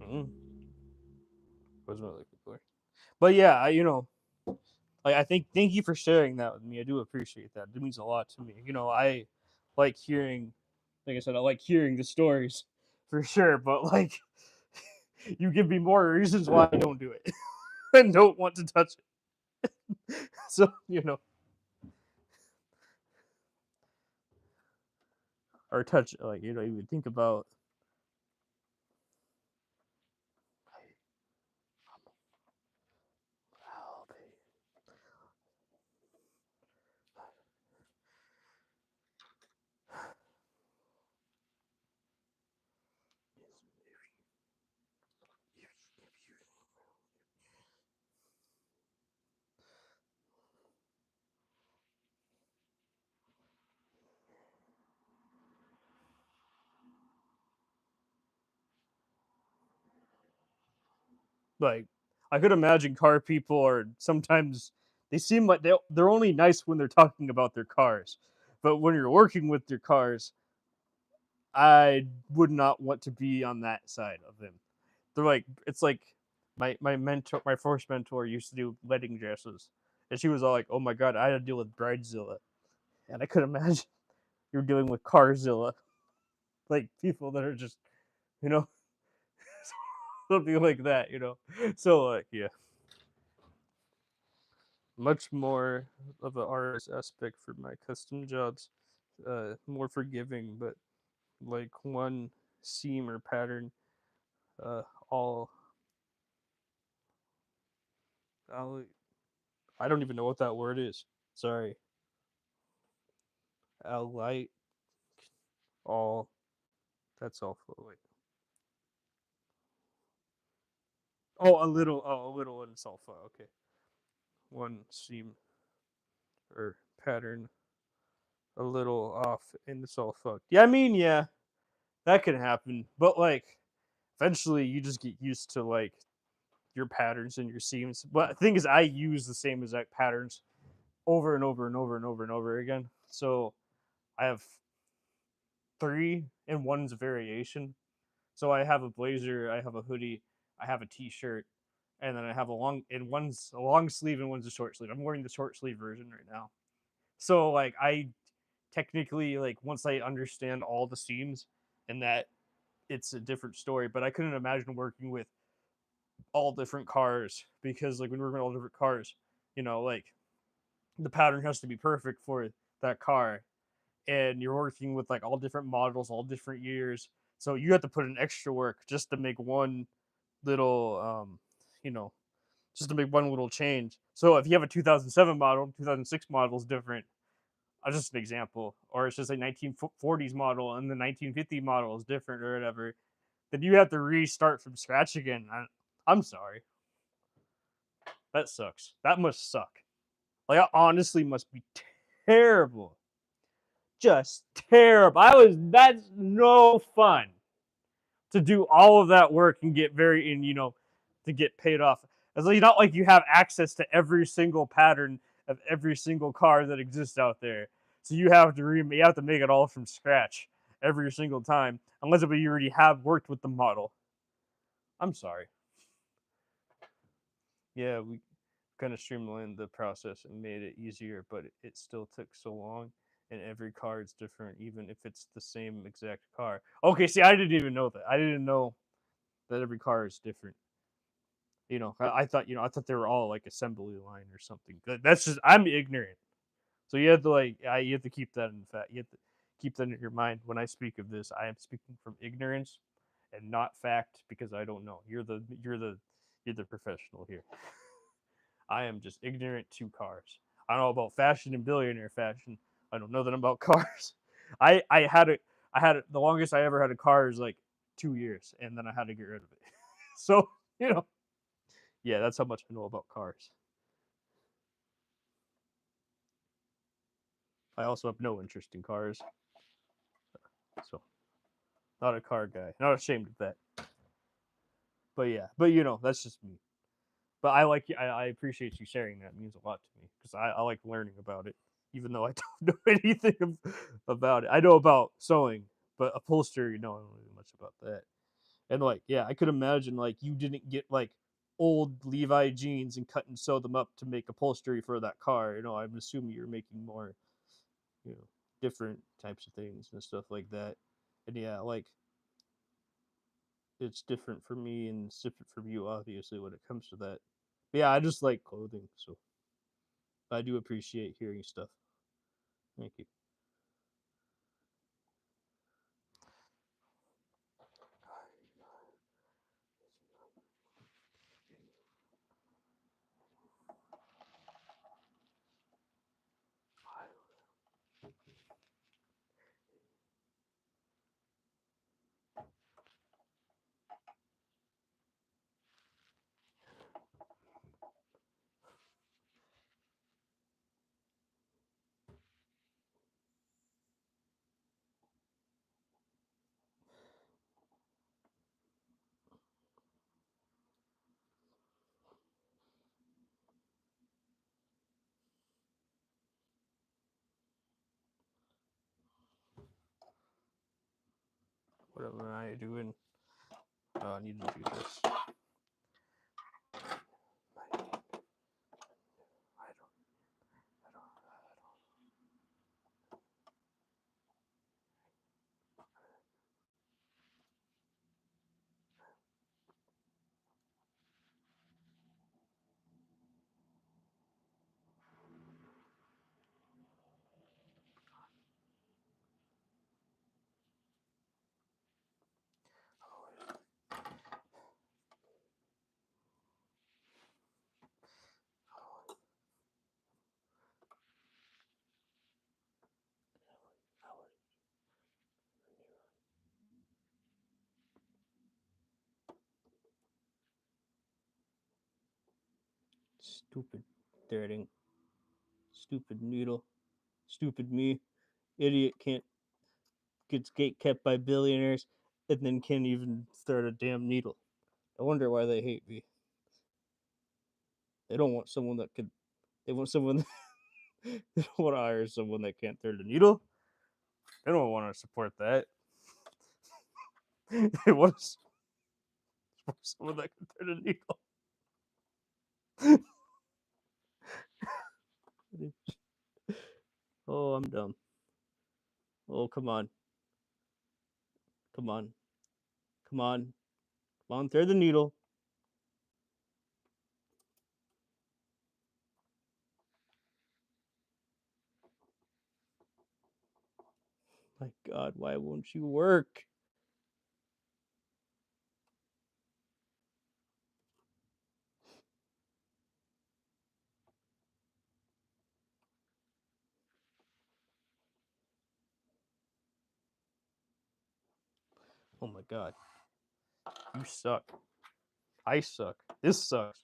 Mm, what am I looking for? But yeah, like I think thank you for sharing that with me. I do appreciate that. It means a lot to me. I like hearing, like I said, I like hearing the stories for sure. But like, you give me more reasons why I don't do it and don't want to touch it. So or touch it, like you would think about. Like I could imagine car people are sometimes they seem like they're only nice when they're talking about their cars, but when you're working with your cars, I would not want to be on that side of them. They're like it's like my first mentor used to do wedding dresses, and she was all like, "Oh my god, I had to deal with Bridezilla," and I could imagine you're dealing with Carzilla, like people that are just you know something like that. So like yeah, much more of an artist aspect for my custom jobs, more forgiving, but like one seam or pattern, uh, all I'll, I don't even know what that word is. Sorry, light all. That's all. Wait. Oh, a little. Oh, a little in sulfa. Okay, one seam or pattern a little off in the sulfa. Yeah, I mean, yeah, that can happen. But like, eventually, you just get used to like your patterns and your seams. But the thing is, I use the same exact patterns over and over and over and over and over again. So I have three, and one's a variation. So I have a blazer, I have a hoodie, I have a t-shirt, and then I have one's a long sleeve and one's a short sleeve. I'm wearing the short sleeve version right now. So like I technically like once I understand all the seams and that it's a different story, but I couldn't imagine working with all different cars because like when we're working with all different cars, like the pattern has to be perfect for that car and you're working with like all different models, all different years. So you have to put in extra work just to make one little you know, just to make one little change. So if you have a 2007 model, 2006 model is different. Just an example, or it's just a 1940s model and the 1950 model is different or whatever. Then you have to restart from scratch again. I'm sorry, that sucks. That must suck. Like that honestly must be terrible. Just terrible. That's no fun to do all of that work and get to get paid off. It's like not like you have access to every single pattern of every single car that exists out there. So you have to make it all from scratch every single time, unless you already have worked with the model. I'm sorry. Yeah, we kind of streamlined the process and made it easier, but it still took so long. and every car is different, even if it's the same exact car. Okay, see, I didn't even know that. I didn't know that every car is different. I thought I thought they were all like assembly line or something. That's just I'm ignorant. So you have to you have to keep that in fact. You have to keep that in your mind when I speak of this. I am speaking from ignorance and not fact because I don't know. You're the professional here. I am just ignorant to cars. I don't know about fashion and billionaire fashion. I don't know that about cars. I had the longest I ever had a car is like 2 years, and then I had to get rid of it. So you know, yeah, that's how much I know about cars. I also have no interest in cars, so not a car guy. Not ashamed of that. But yeah, that's just me. But I appreciate you sharing that. It means a lot to me because I like learning about it, even though I don't know anything about it. I know about sewing, but upholstery, no, I don't know much about that. And yeah, I could imagine you didn't get old Levi jeans and cut and sew them up to make upholstery for that car. I'm assuming you're making more, you know, different types of things and stuff like that. And yeah, it's different for me and it's different from you, obviously, when it comes to that. But yeah, I just like clothing, so I do appreciate hearing stuff. Thank you. What am I doing? Oh, I need to do this. I don't. I don't. Stupid threading. Stupid needle. Stupid me. Idiot can't gets gate kept by billionaires and then can't even thread a damn needle. I wonder why they hate me. They don't want someone that could. They want someone. They don't want to hire someone that can't thread a needle. They don't want to support that. They want to support someone that can thread a needle. Oh, I'm dumb. Oh, come on. Come on. Come on. Come on, thread the needle. My God, why won't you work? Oh my God. You suck. I suck. This sucks.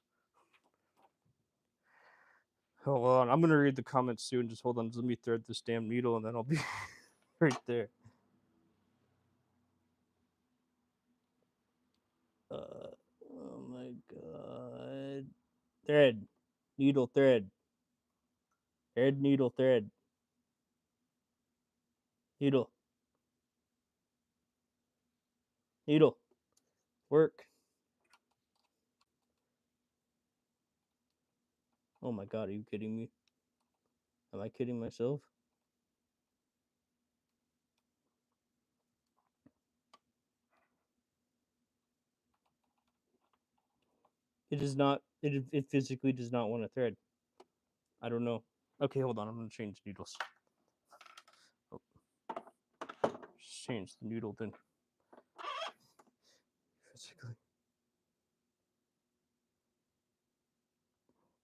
Hold on. I'm going to read the comments soon. Just hold on. Just let me thread this damn needle and then I'll be right there. Oh my God. Thread. Needle thread. Thread, needle, thread. Needle. Needle. Work. Oh my God. Are you kidding me? Am I kidding myself? It is not. It physically does not want to thread. I don't know. Okay, hold on. I'm gonna change needles. Oh, just change the needle then. Physically.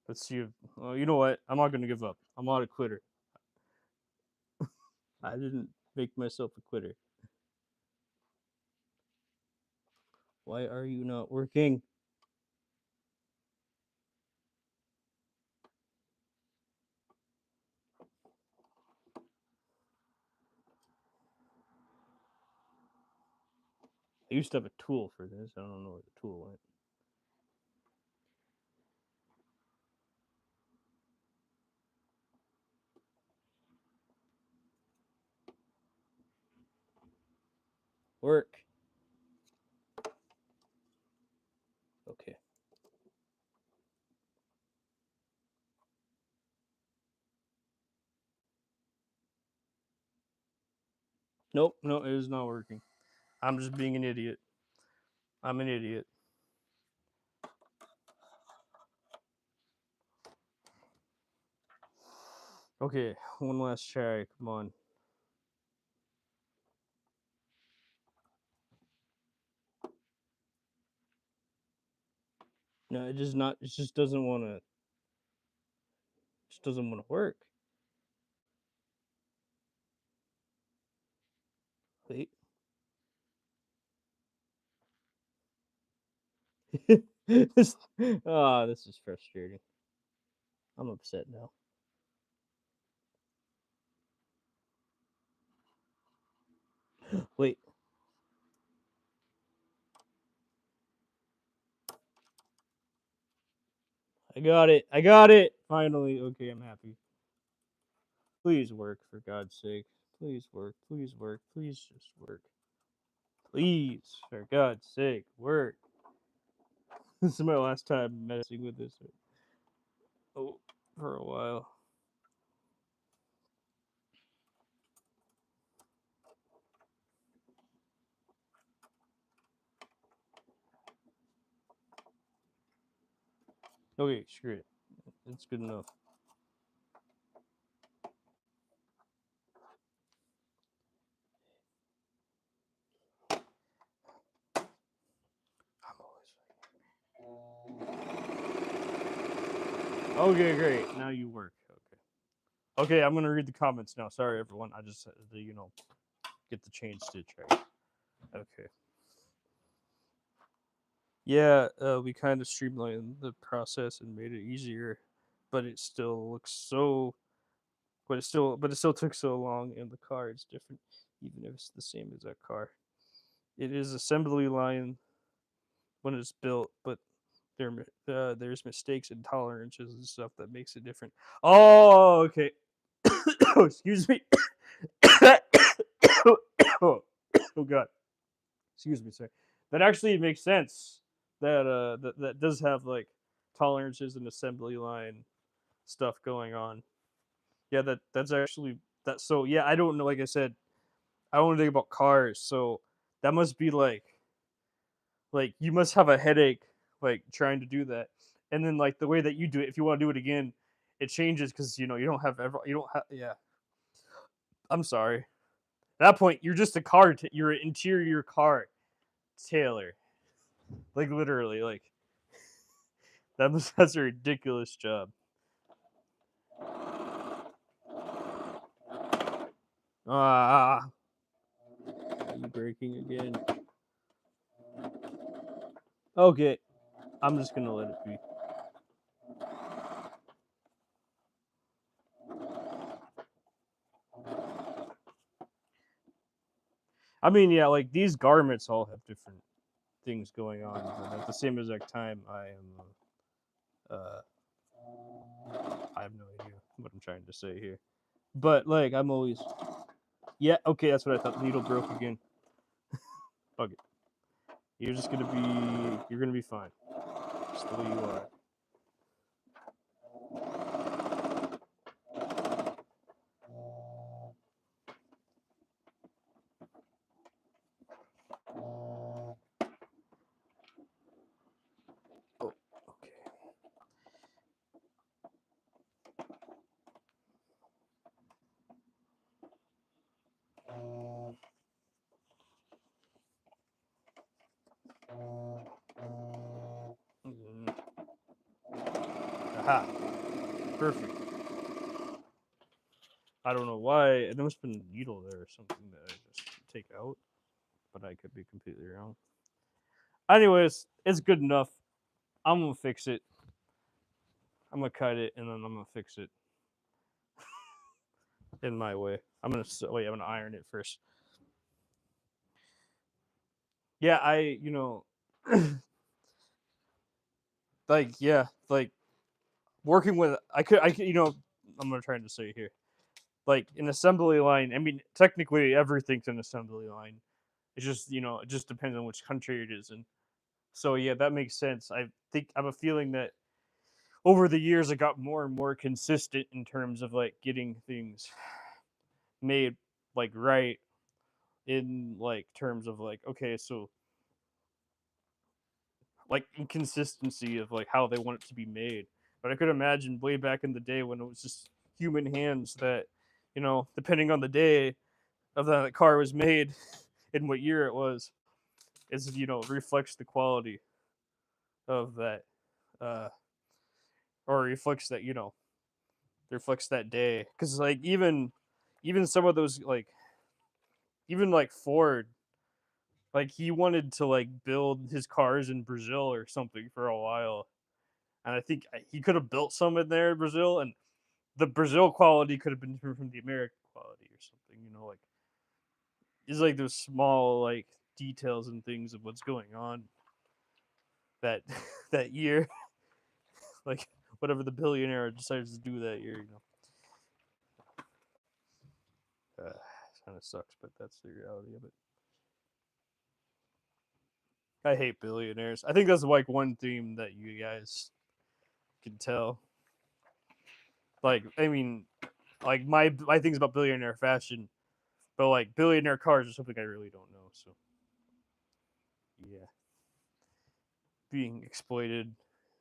Let's see if. You know what? I'm not gonna give up. I'm not a quitter. I didn't make myself a quitter. Why are you not working? I used to have a tool for this. I don't know where the tool went. Work. Okay. Nope. No, it is not working. I'm just being an idiot. I'm an idiot. Okay, one last try. Come on. No, it just not. It just doesn't want to. Just doesn't want to work. Wait. this, this is frustrating. I'm upset now. Wait. I got it. I got it. Finally. Okay, I'm happy. Please work, for God's sake. Please work. Please work. Please just work. Please, for God's sake, work. This is my last time messing with this. Oh, for a while. Okay, screw it. It's good enough. Okay, great. Now you work. Okay. Okay, I'm gonna read the comments now. Sorry, everyone. I just had to, get the chain stitch right. Okay. Yeah, we kind of streamlined the process and made it easier, but it still looks so. But it still took so long, and the car is different, even if it's the same exact car. It is assembly line when it's built, but there's mistakes and tolerances and stuff that makes it different. Oh, okay. Oh, excuse me. Oh, God. Excuse me, sir. That actually makes sense. That does have like tolerances and assembly line stuff going on. Yeah, that's actually that. So yeah, I don't know. Like I said, I don't know anything about cars, so that must be like you must have a headache like trying to do that, and then like the way that you do it, if you want to do it again, it changes because you don't have ever you don't have yeah. I'm sorry. At that point, you're just a car. You're an interior car tailor, like literally, like that's a ridiculous job. Ah, you breaking again? Okay, I'm just gonna let it be. I mean, yeah, like these garments all have different things going on, but at the same exact time, uh, I have no idea what I'm trying to say here. But like, I'm always, yeah, okay, that's what I thought. The needle broke again. Okay, you're gonna be fine, just the way you are. Oh, Aha. Perfect. I don't know why. There must have been a needle there or something that I just take out, but I could be completely wrong. Anyways, it's good enough. I'm gonna fix it. I'm gonna cut it and then I'm gonna fix it in my way. I'm gonna wait. I'm gonna iron it first. Yeah, like working with I'm gonna try to say here, like an assembly line. I mean, technically everything's an assembly line. It's just it just depends on which country it is in. So yeah, that makes sense. I have a feeling that over the years it got more and more consistent in terms of like getting things made like right in like terms of like okay, so like inconsistency of like how they want it to be made. But I could imagine way back in the day when it was just human hands that, depending on the day of that car was made and what year it was, is reflects the quality of that, uh, or reflects that day. Because like even some of those like even like Ford, like he wanted to like build his cars in Brazil or something for a while, and I think he could have built some in there in Brazil, and the Brazil quality could have been from the American quality or something. Like it's like those small like details and things of what's going on that that year, like whatever the billionaire decides to do that year. Kind of sucks, but that's the reality of it. I hate billionaires. I think that's like one theme that you guys can tell. Like, I mean, like my things about billionaire fashion, but like billionaire cars are something I really don't know. So yeah, being exploited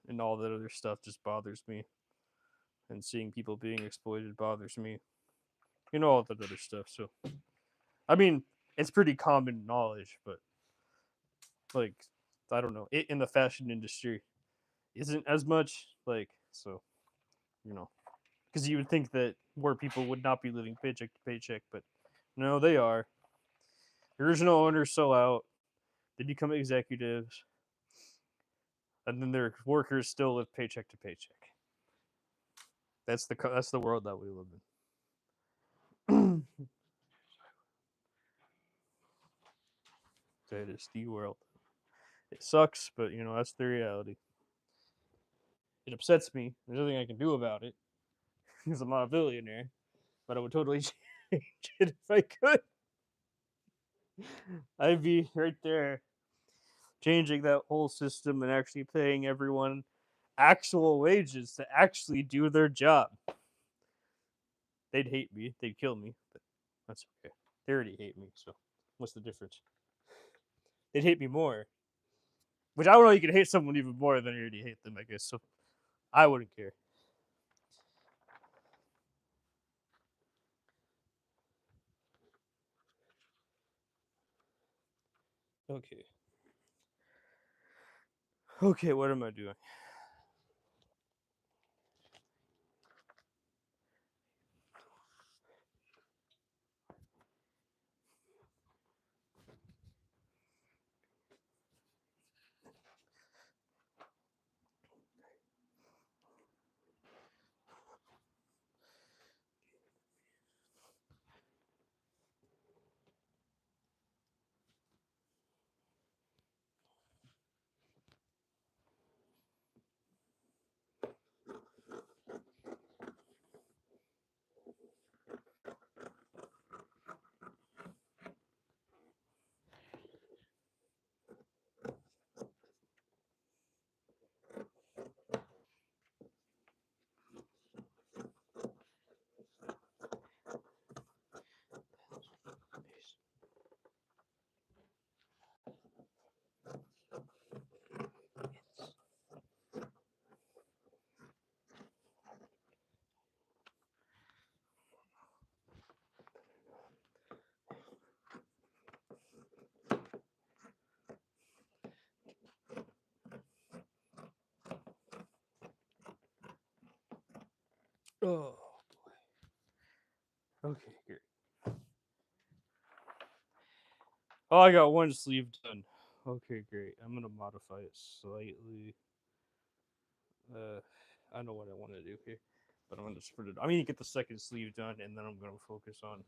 and all that other stuff just bothers me, and seeing people being exploited bothers me. All that other stuff. So I mean, it's pretty common knowledge, but like I don't know, it in the fashion industry isn't as much like so. You know, because you would think that more people would not be living paycheck to paycheck, but no, they are. The original owners sell out, they become executives, and then their workers still live paycheck to paycheck. That's the world that we live in. That is the world. It sucks, but that's the reality. It upsets me. There's nothing I can do about it because I'm not a billionaire, but I would totally change it if I could. I'd be right there changing that whole system and actually paying everyone actual wages to actually do their job. They'd hate me. They'd kill me, but that's okay. They already hate me, so what's the difference? They'd hate me more. Which I don't know. You can hate someone even more than you already hate them, I guess. So I wouldn't care. Okay. Okay, what am I doing? Oh boy. Okay, great. Oh, I got one sleeve done. Okay, great. I'm gonna modify it slightly. Uh, I know what I want to do here, but I'm gonna spread it. I'm gonna get the second sleeve done, and then I'm gonna focus on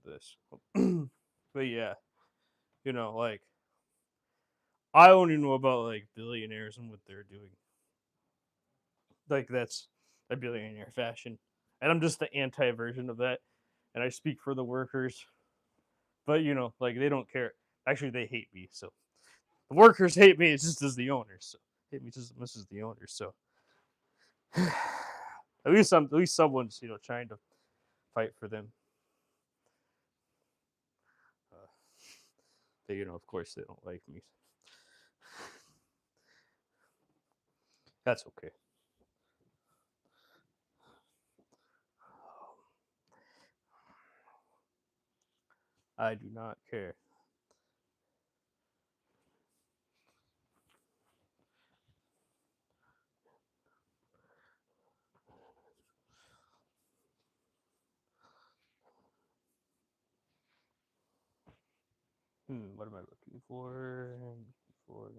this. But yeah, like I only know about like billionaires and what they're doing. Like that's a billionaire fashion, and I'm just the anti version of that. And I speak for the workers, but like they don't care. Actually, they hate me. So the workers hate me just as the owners. So hate me just as much as the owners. So at least someone's trying to fight for them. Uh, they of course they don't like me. That's okay. I do not care. What am I looking for? For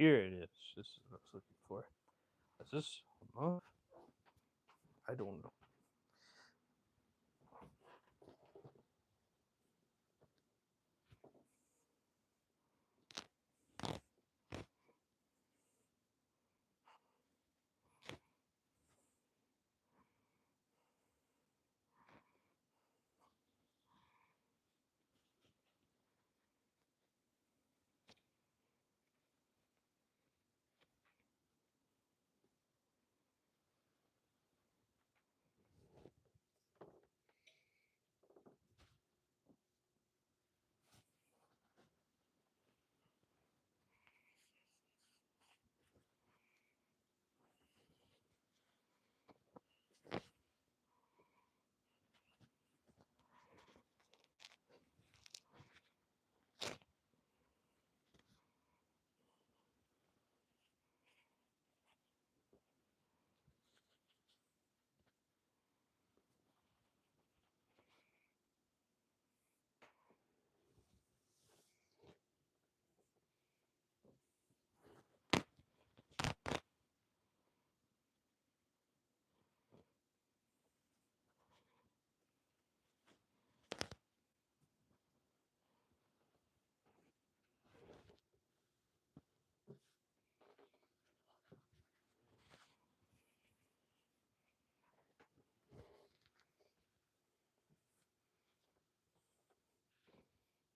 here it is. This is what I was looking for. Is this enough? I don't know.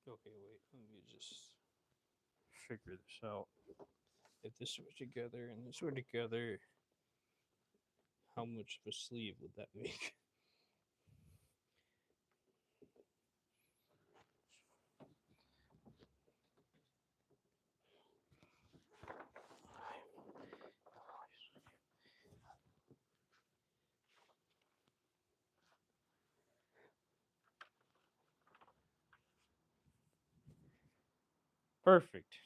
Okay, wait. Let me just figure this out. If this were together and this were together, how much of a sleeve would that make? Perfect.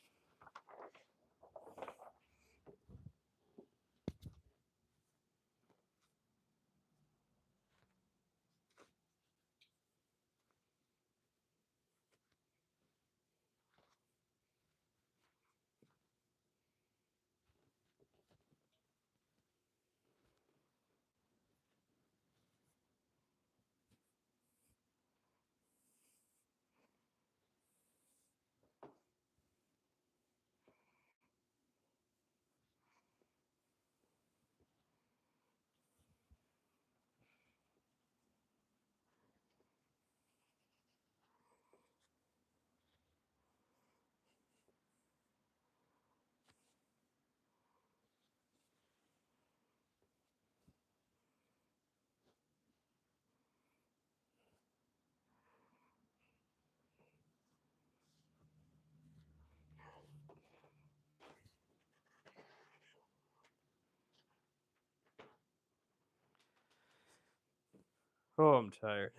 Oh, I'm tired.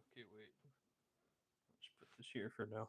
Okay, wait. Let's put this here for now.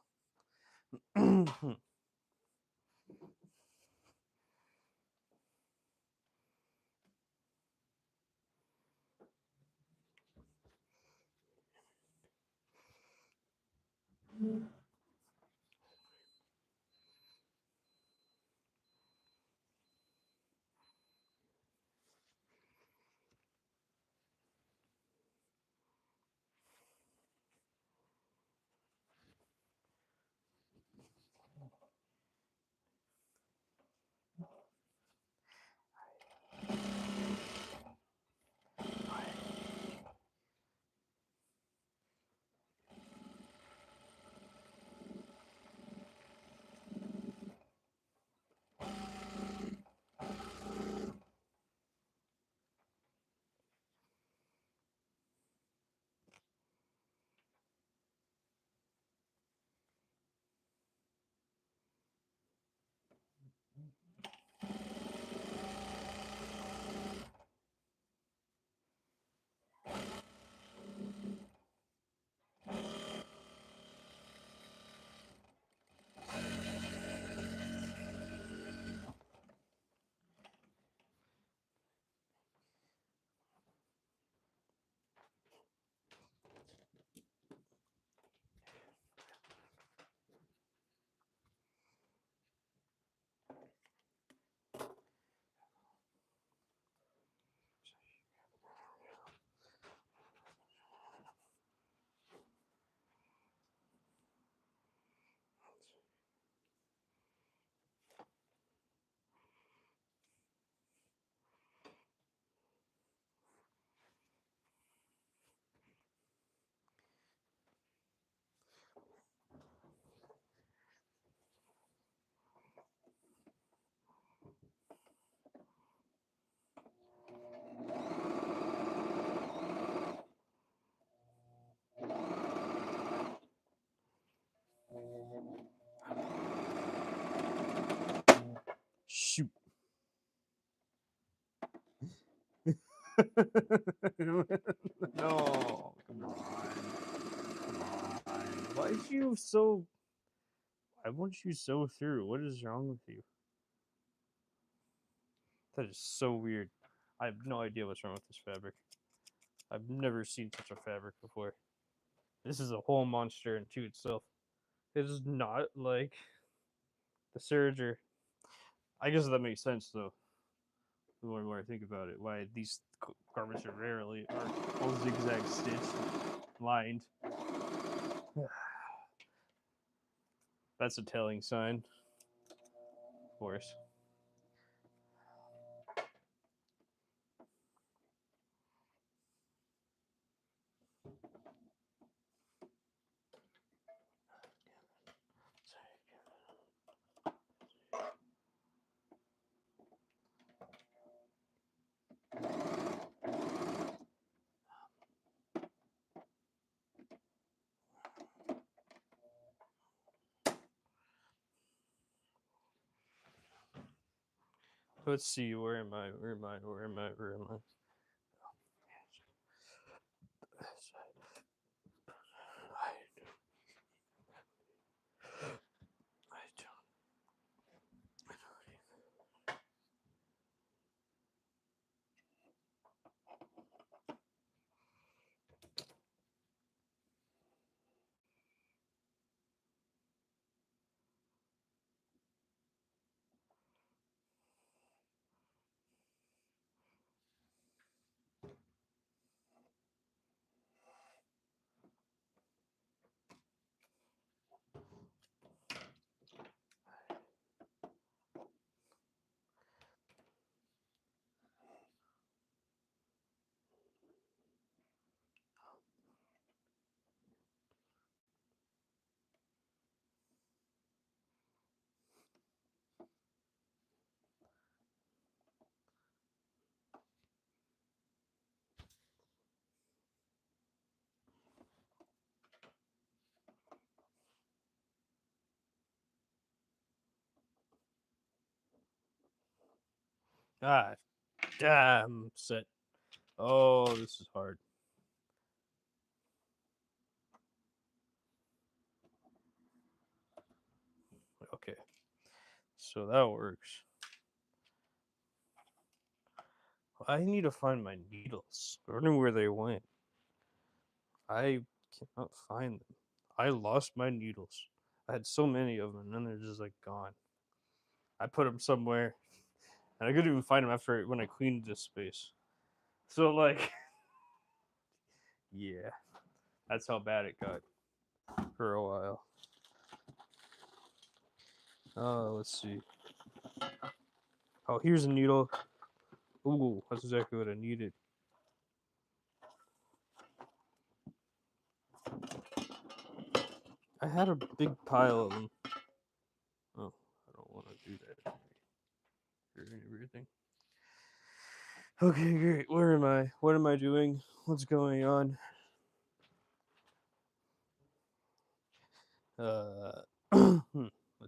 Shoot. No. Come on. Why is you so? Why won't you sew through? What is wrong with you? That is so weird. I have no idea what's wrong with this fabric. I've never seen such a fabric before. This is a whole monster into itself. It is not like the Serger. I guess that makes sense though. The more I think about it, why these garments are rarely are all zigzag stitched, lined. That's a telling sign, of course. Let's see. Where am I? Where am I? Where am I? Where am I? I don't. Ah, damn set. Oh, this is hard. Okay, so that works. I need to find my needles. I don't know where they went. I cannot find them. I lost my needles. I had so many of them, and then they're just like gone. I put them somewhere, and I couldn't even find them after when I cleaned this space. So like, yeah, that's how bad it got for a while. Let's see. Oh, here's a needle. Ooh, that's exactly what I needed. I had a big pile of them. Oh, I don't want to do that. Everything. Okay, great. Where am I? What am I doing? What's going on? Let's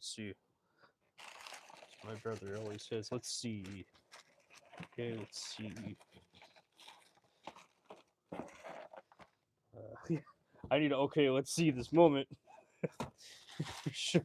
see. My brother always says, "Let's see." Okay, let's see. Yeah, I need to. Okay, let's see this moment. For sure.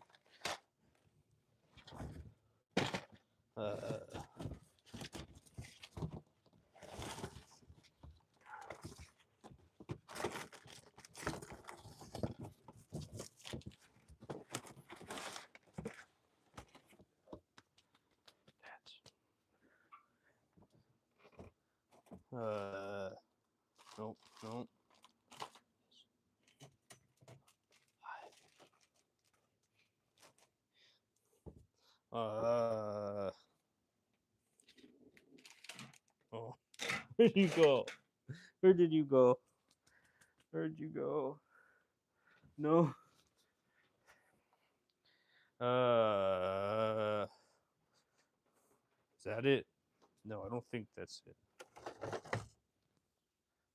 Uh, nope, nope. Oh, where'd you go? Where did you go? Where'd you go? No. Is that it? No, I don't think that's it.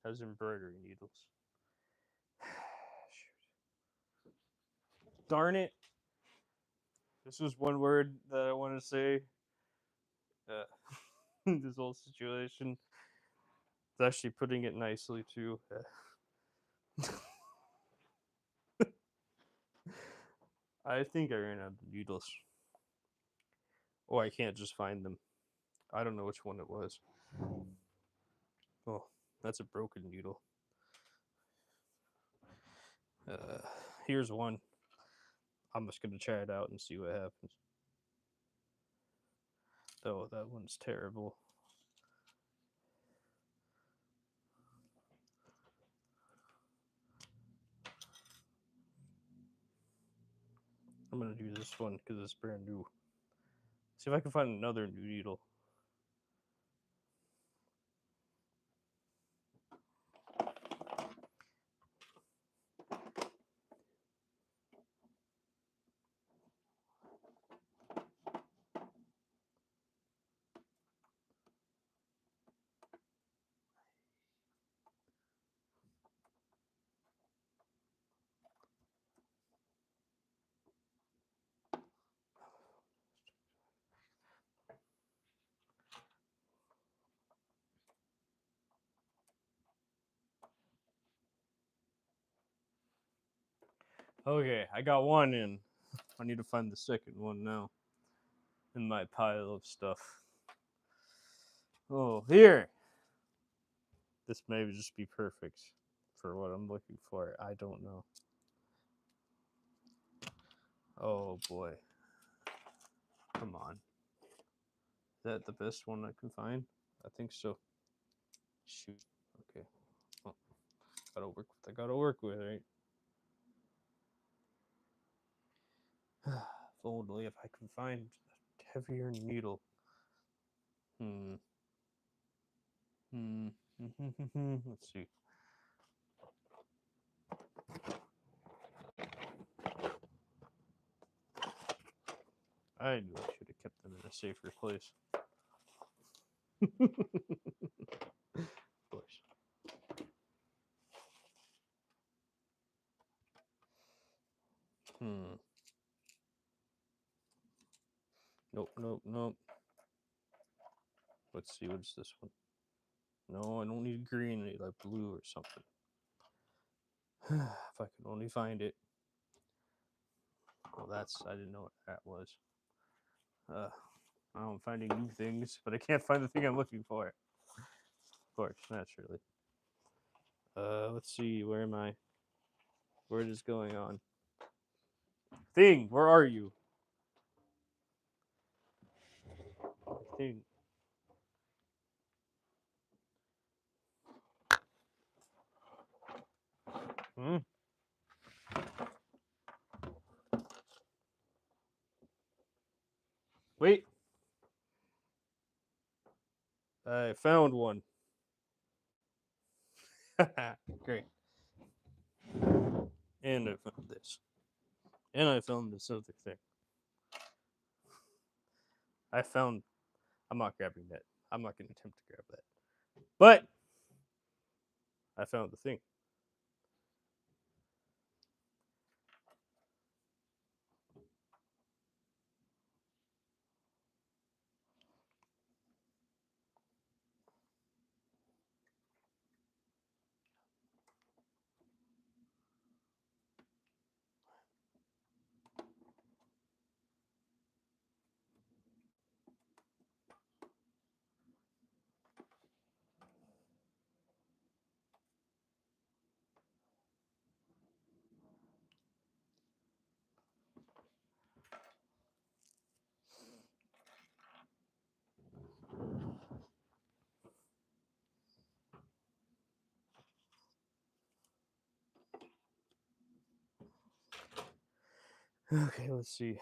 Has embroidery needles. Darn it. This was one word that I want to say. Uh, this whole situation. It's actually putting it nicely too. I think I ran out of needles. Oh, I can't just find them. I don't know which one it was. Oh, that's a broken needle. Uh, Here's one. I'm just gonna try it out and see what happens. Oh, that one's terrible. I'm gonna do this one because it's brand new. See if I can find another new needle. Okay, I got one in. I need to find the second one now in my pile of stuff. Oh, here. This may just be perfect for what I'm looking for. I don't know. Oh boy. Come on. Is that the best one I can find? I think so. Shoot. Okay. Well, I gotta work with, right? If only if I can find a heavier needle. Hmm. Hmm. Let's see. I knew I should have kept them in a safer place. Of course. Hmm. Nope, nope, nope. Let's see, what's this one? No, I don't need green. I need like blue or something. If I could only find it. Well, I didn't know what that was. I'm finding new things, but I can't find the thing I'm looking for. Of course, naturally. Let's see, where am I? What is going on? Thing, where are you? Thing. Hmm? Wait. I found one. Great. And I found this. And I found this other thing. I'm not grabbing that. I'm not going to attempt to grab that. But I found the thing. Okay, let's see.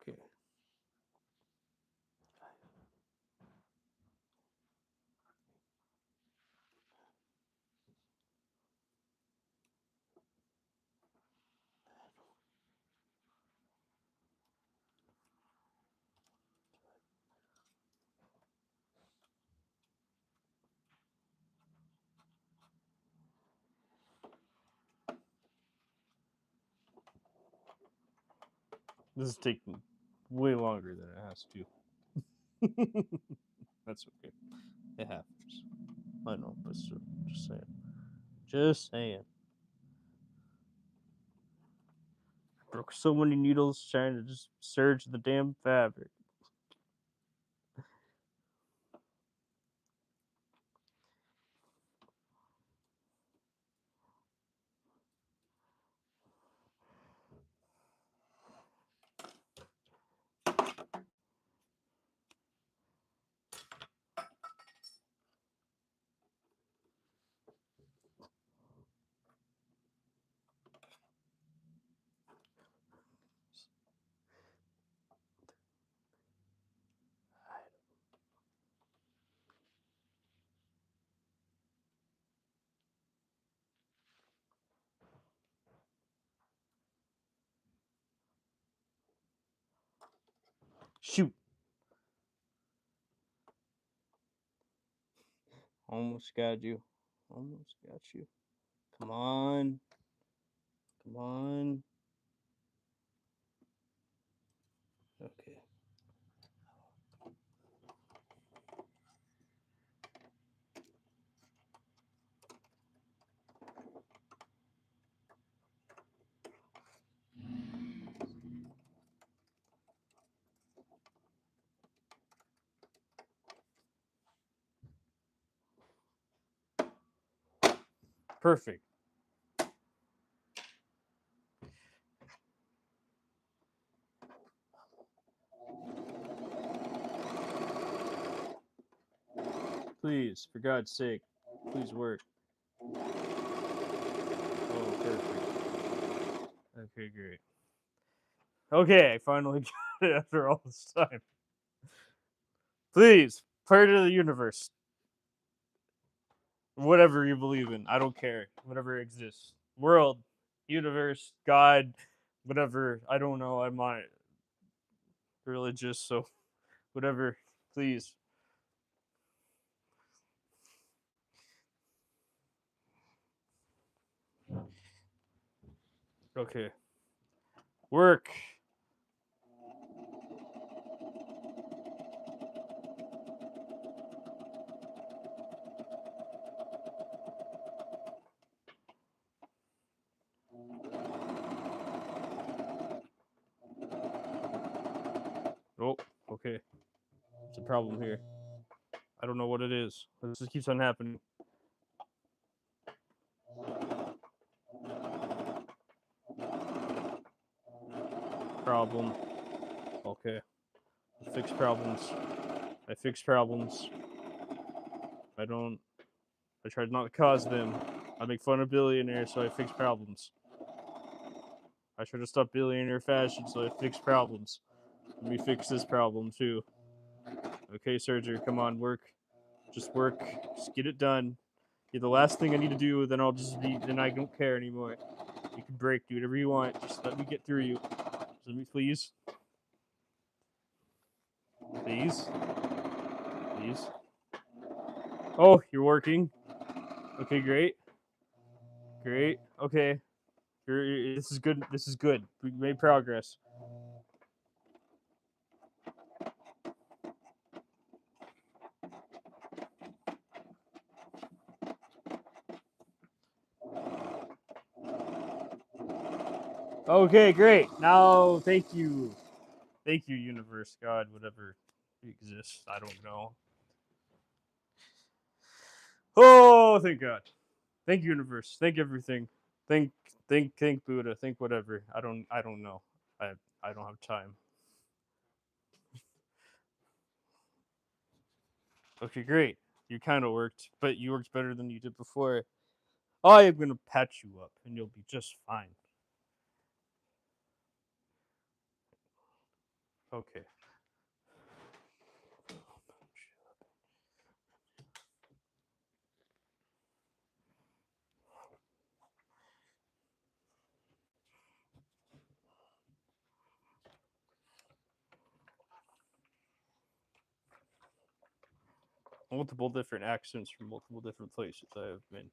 Okay. This is taking way longer than it has to. That's okay. It happens. I know, but still, just saying. Just saying. Broke so many needles trying to just serge the damn fabric. Shoot. Almost got you. Almost got you. Come on. Come on. Okay. Perfect. Please, for God's sake, please work. Oh, perfect. Okay, great. Okay, I finally got it after all this time. Please, part of the universe. Whatever you believe in, I don't care. Whatever exists. World, universe, God, whatever. I don't know. I'm not religious, so whatever. Please. Okay. Work. Oh, okay. There's a problem here. I don't know what it is. This just keeps on happening. Problem. Okay. Fix problems. I fix problems. I tried not to cause them. I make fun of billionaires, so I fix problems. I try to stop billionaire fashion, so I fix problems. Let me fix this problem too. Okay, Serger, come on, work. Just work. Just get it done. You're the last thing I need to do, then I'll just be, then I don't care anymore. You can break, do whatever you want. Just let me get through you. Just let me, please. Please. Please. Oh, you're working. Okay, great. Great. Okay. This is good. This is good. We made progress. Okay, great. Now, thank you. Thank you, universe, God, whatever exists. I don't know. Oh, thank God. Thank universe. Thank everything. Thank thank Buddha. Thank whatever. I don't know. I don't have time. Okay, great. You kind of worked, but you worked better than you did before. I am gonna patch you up, and you'll be just fine. Okay. Multiple different accents from multiple different places I have been.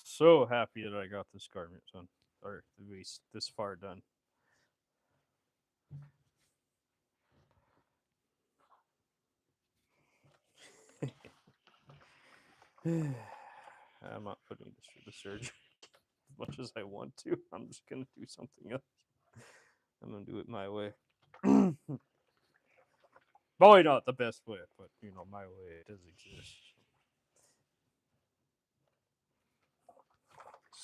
So happy that I got this garment done, or at least this far done. I'm not putting this through the surgery as much as I want to. I'm just gonna do something else. I'm gonna do it my way. Probably not the best way, but my way does exist.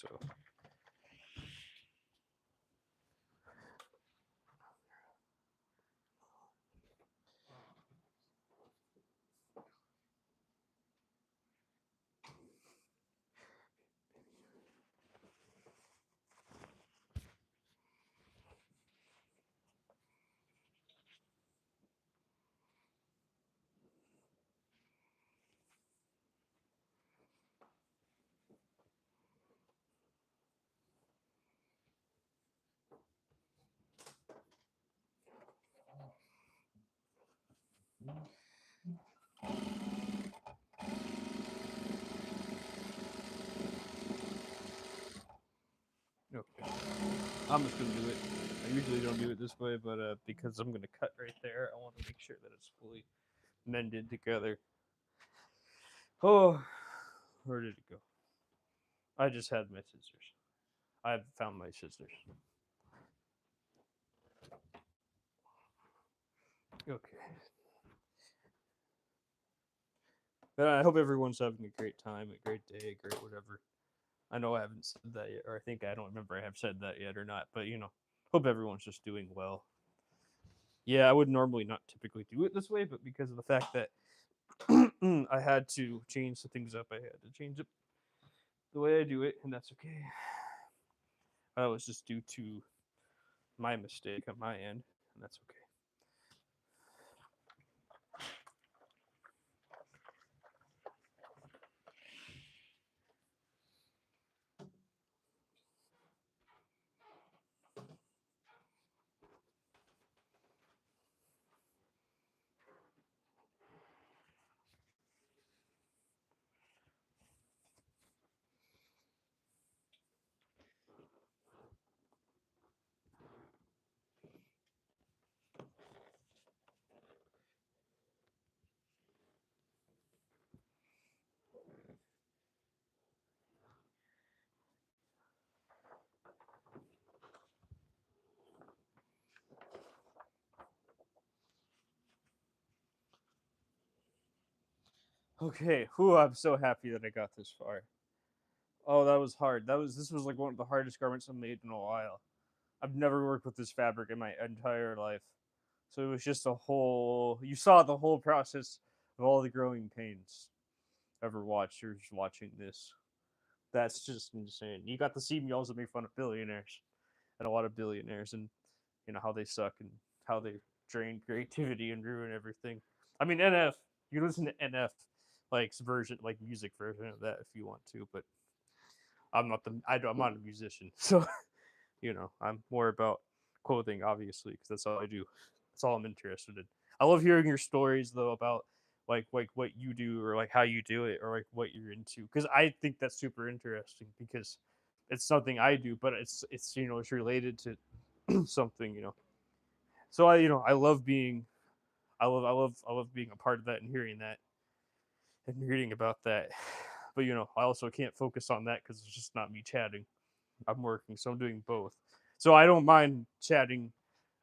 So okay, I'm just gonna do it. I usually don't do it this way, but because I'm gonna cut right there, I want to make sure that it's fully mended together. Oh, where did it go? I just had my scissors. I have found my scissors. Okay. But I hope everyone's having a great time, a great day, a great whatever. I know I haven't said that yet, or I think I don't remember I have said that yet or not, but hope everyone's just doing well. Yeah, I would normally not typically do it this way, but because of the fact that I had to change the things up, I had to change it the way I do it, and that's okay. That was just due to my mistake on my end, and that's okay. Okay, whew, I'm so happy that I got this far. Oh, that was hard. This was like one of the hardest garments I've made in a while. I've never worked with this fabric in my entire life. So it was just you saw the whole process of all the growing pains ever watched. You're just watching this. That's just insane. You got to see me also make fun of billionaires and a lot of billionaires and how they suck and how they drain creativity and ruin everything. I mean NF, you listen to NF like version like music version of that if you want to, but I'm not a musician. So I'm more about clothing, obviously, because that's all I do. That's all I'm interested in. I love hearing your stories though about like what you do or like how you do it or like what you're into because I think that's super interesting because it's something I do, but it's related to something. So I love being I love being a part of that and hearing that and reading about that. But I also can't focus on that because it's just not me chatting. I'm working, so I'm doing both. So I don't mind chatting.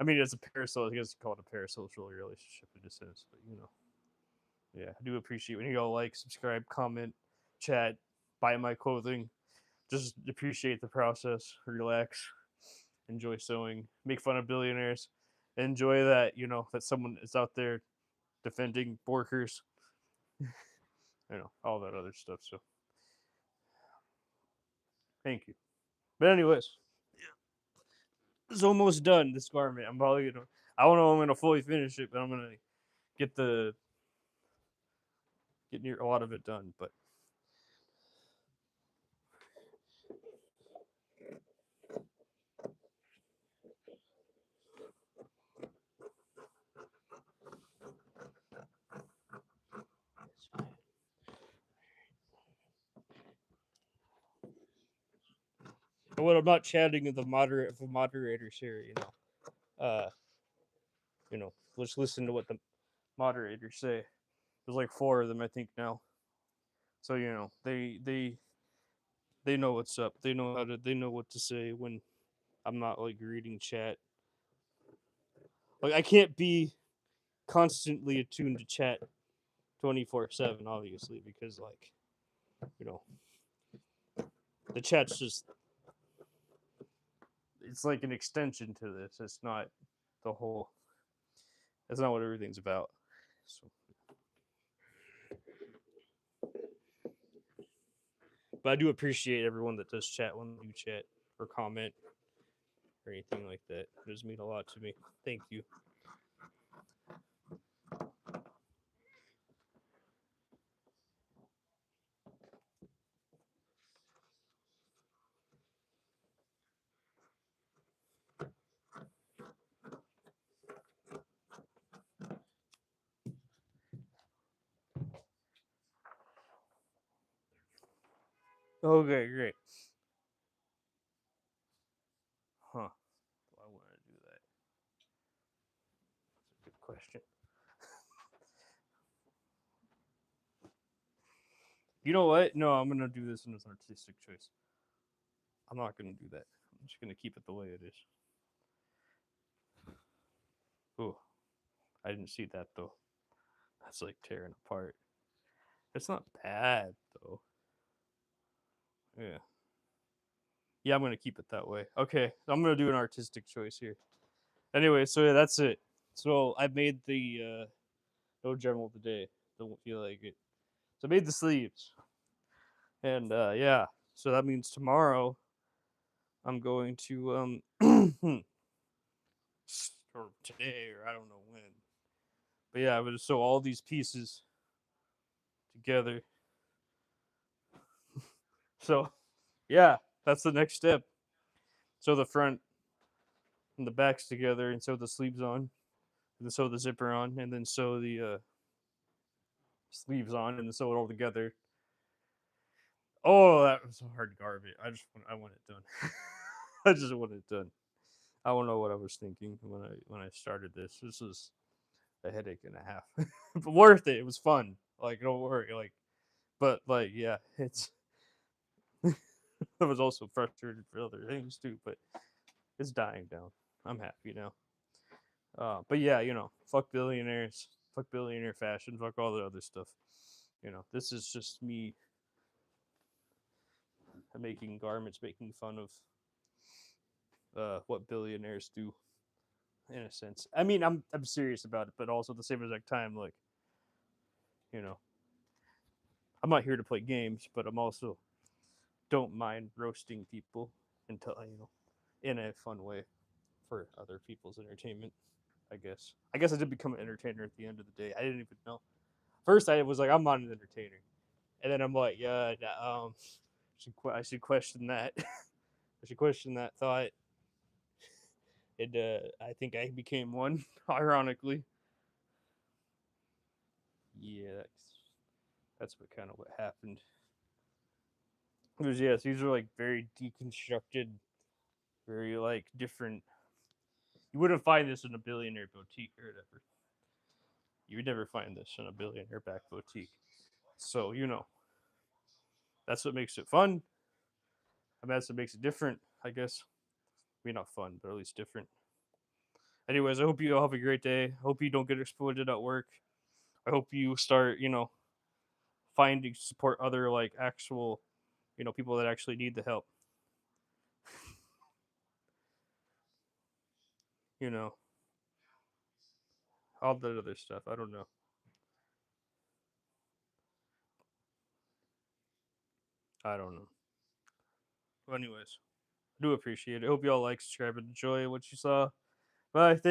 I mean, it's a parasocial. I guess you call it a parasocial relationship in a sense, but yeah, I do appreciate when you all like, subscribe, comment, chat, buy my clothing. Just appreciate the process. Relax, enjoy sewing, make fun of billionaires, enjoy that that someone is out there defending workers. All that other stuff. So thank you. But anyways, it's almost done. This garment. I'm probably gonna. I don't know. If I'm gonna fully finish it, but I'm gonna get the get near a lot of it done. But what I'm not chatting with the moderators here. Uh, let's listen to what the moderators say. There's like four of them, I think now. So they know what's up. They know what to say when I'm not like reading chat. Like I can't be constantly attuned to chat 24/7, obviously, because like you know The chat's just, it's like an extension to this. It's not the whole. That's not what everything's about. So, but I do appreciate everyone that does chat when you chat or comment or anything like that. It does mean a lot to me. Thank you. Okay, great. Huh. Do I want to do that? That's a good question. You know what? No, I'm gonna do this as an artistic choice. I'm not gonna do that. I'm just gonna keep it the way it is. Ooh, I didn't see that though. That's like tearing apart. It's not bad though. Yeah. Yeah, I'm gonna keep it that way. Okay, I'm gonna do an artistic choice here. Anyway, so yeah, that's it. So I made the no general today. Don't feel like it. So I made the sleeves, and yeah. So that means tomorrow I'm going to or today or I don't know when. But yeah, I would sew all these pieces together. So yeah, that's the next step. Sew the front and the backs together and sew the sleeves on, and then sew the zipper on, and then sew the sleeves on, and then sew it all together. Oh, that was hard garbage. I want it done. I just want it done. I don't know what I was thinking when I started this. This was a headache and a half, but worth it. It was fun. Like don't worry. Like, but like yeah, it's. I was also frustrated for other things too, but it's dying down. I'm happy now. But yeah, fuck billionaires, fuck billionaire fashion, fuck all the other stuff. This is just me making garments, making fun of what billionaires do, in a sense. I mean, I'm serious about it, but also at the same exact time, like, you know, I'm not here to play games, but I'm also don't mind roasting people until in a fun way for other people's entertainment. I guess. I guess I did become an entertainer at the end of the day. I didn't even know. First, I was like, I'm not an entertainer, and then I'm like, yeah, I should question that. I should question that thought. And I think I became one, ironically. Yeah, that's what kind of what happened. Because yes, these are like very deconstructed, very like different. You wouldn't find this in a billionaire boutique or whatever. You would never find this in a billionaire back boutique. So that's what makes it fun. I mean, that's what makes it different, I guess. I mean, not fun, but at least different. Anyways, I hope you all have a great day. Hope you don't get exploited at work. I hope you start, finding support other like actual, people that actually need the help. You know, all that other stuff. I don't know. I don't know. But anyways, I do appreciate it. Hope you all like, subscribe, and enjoy what you saw. Bye. Thank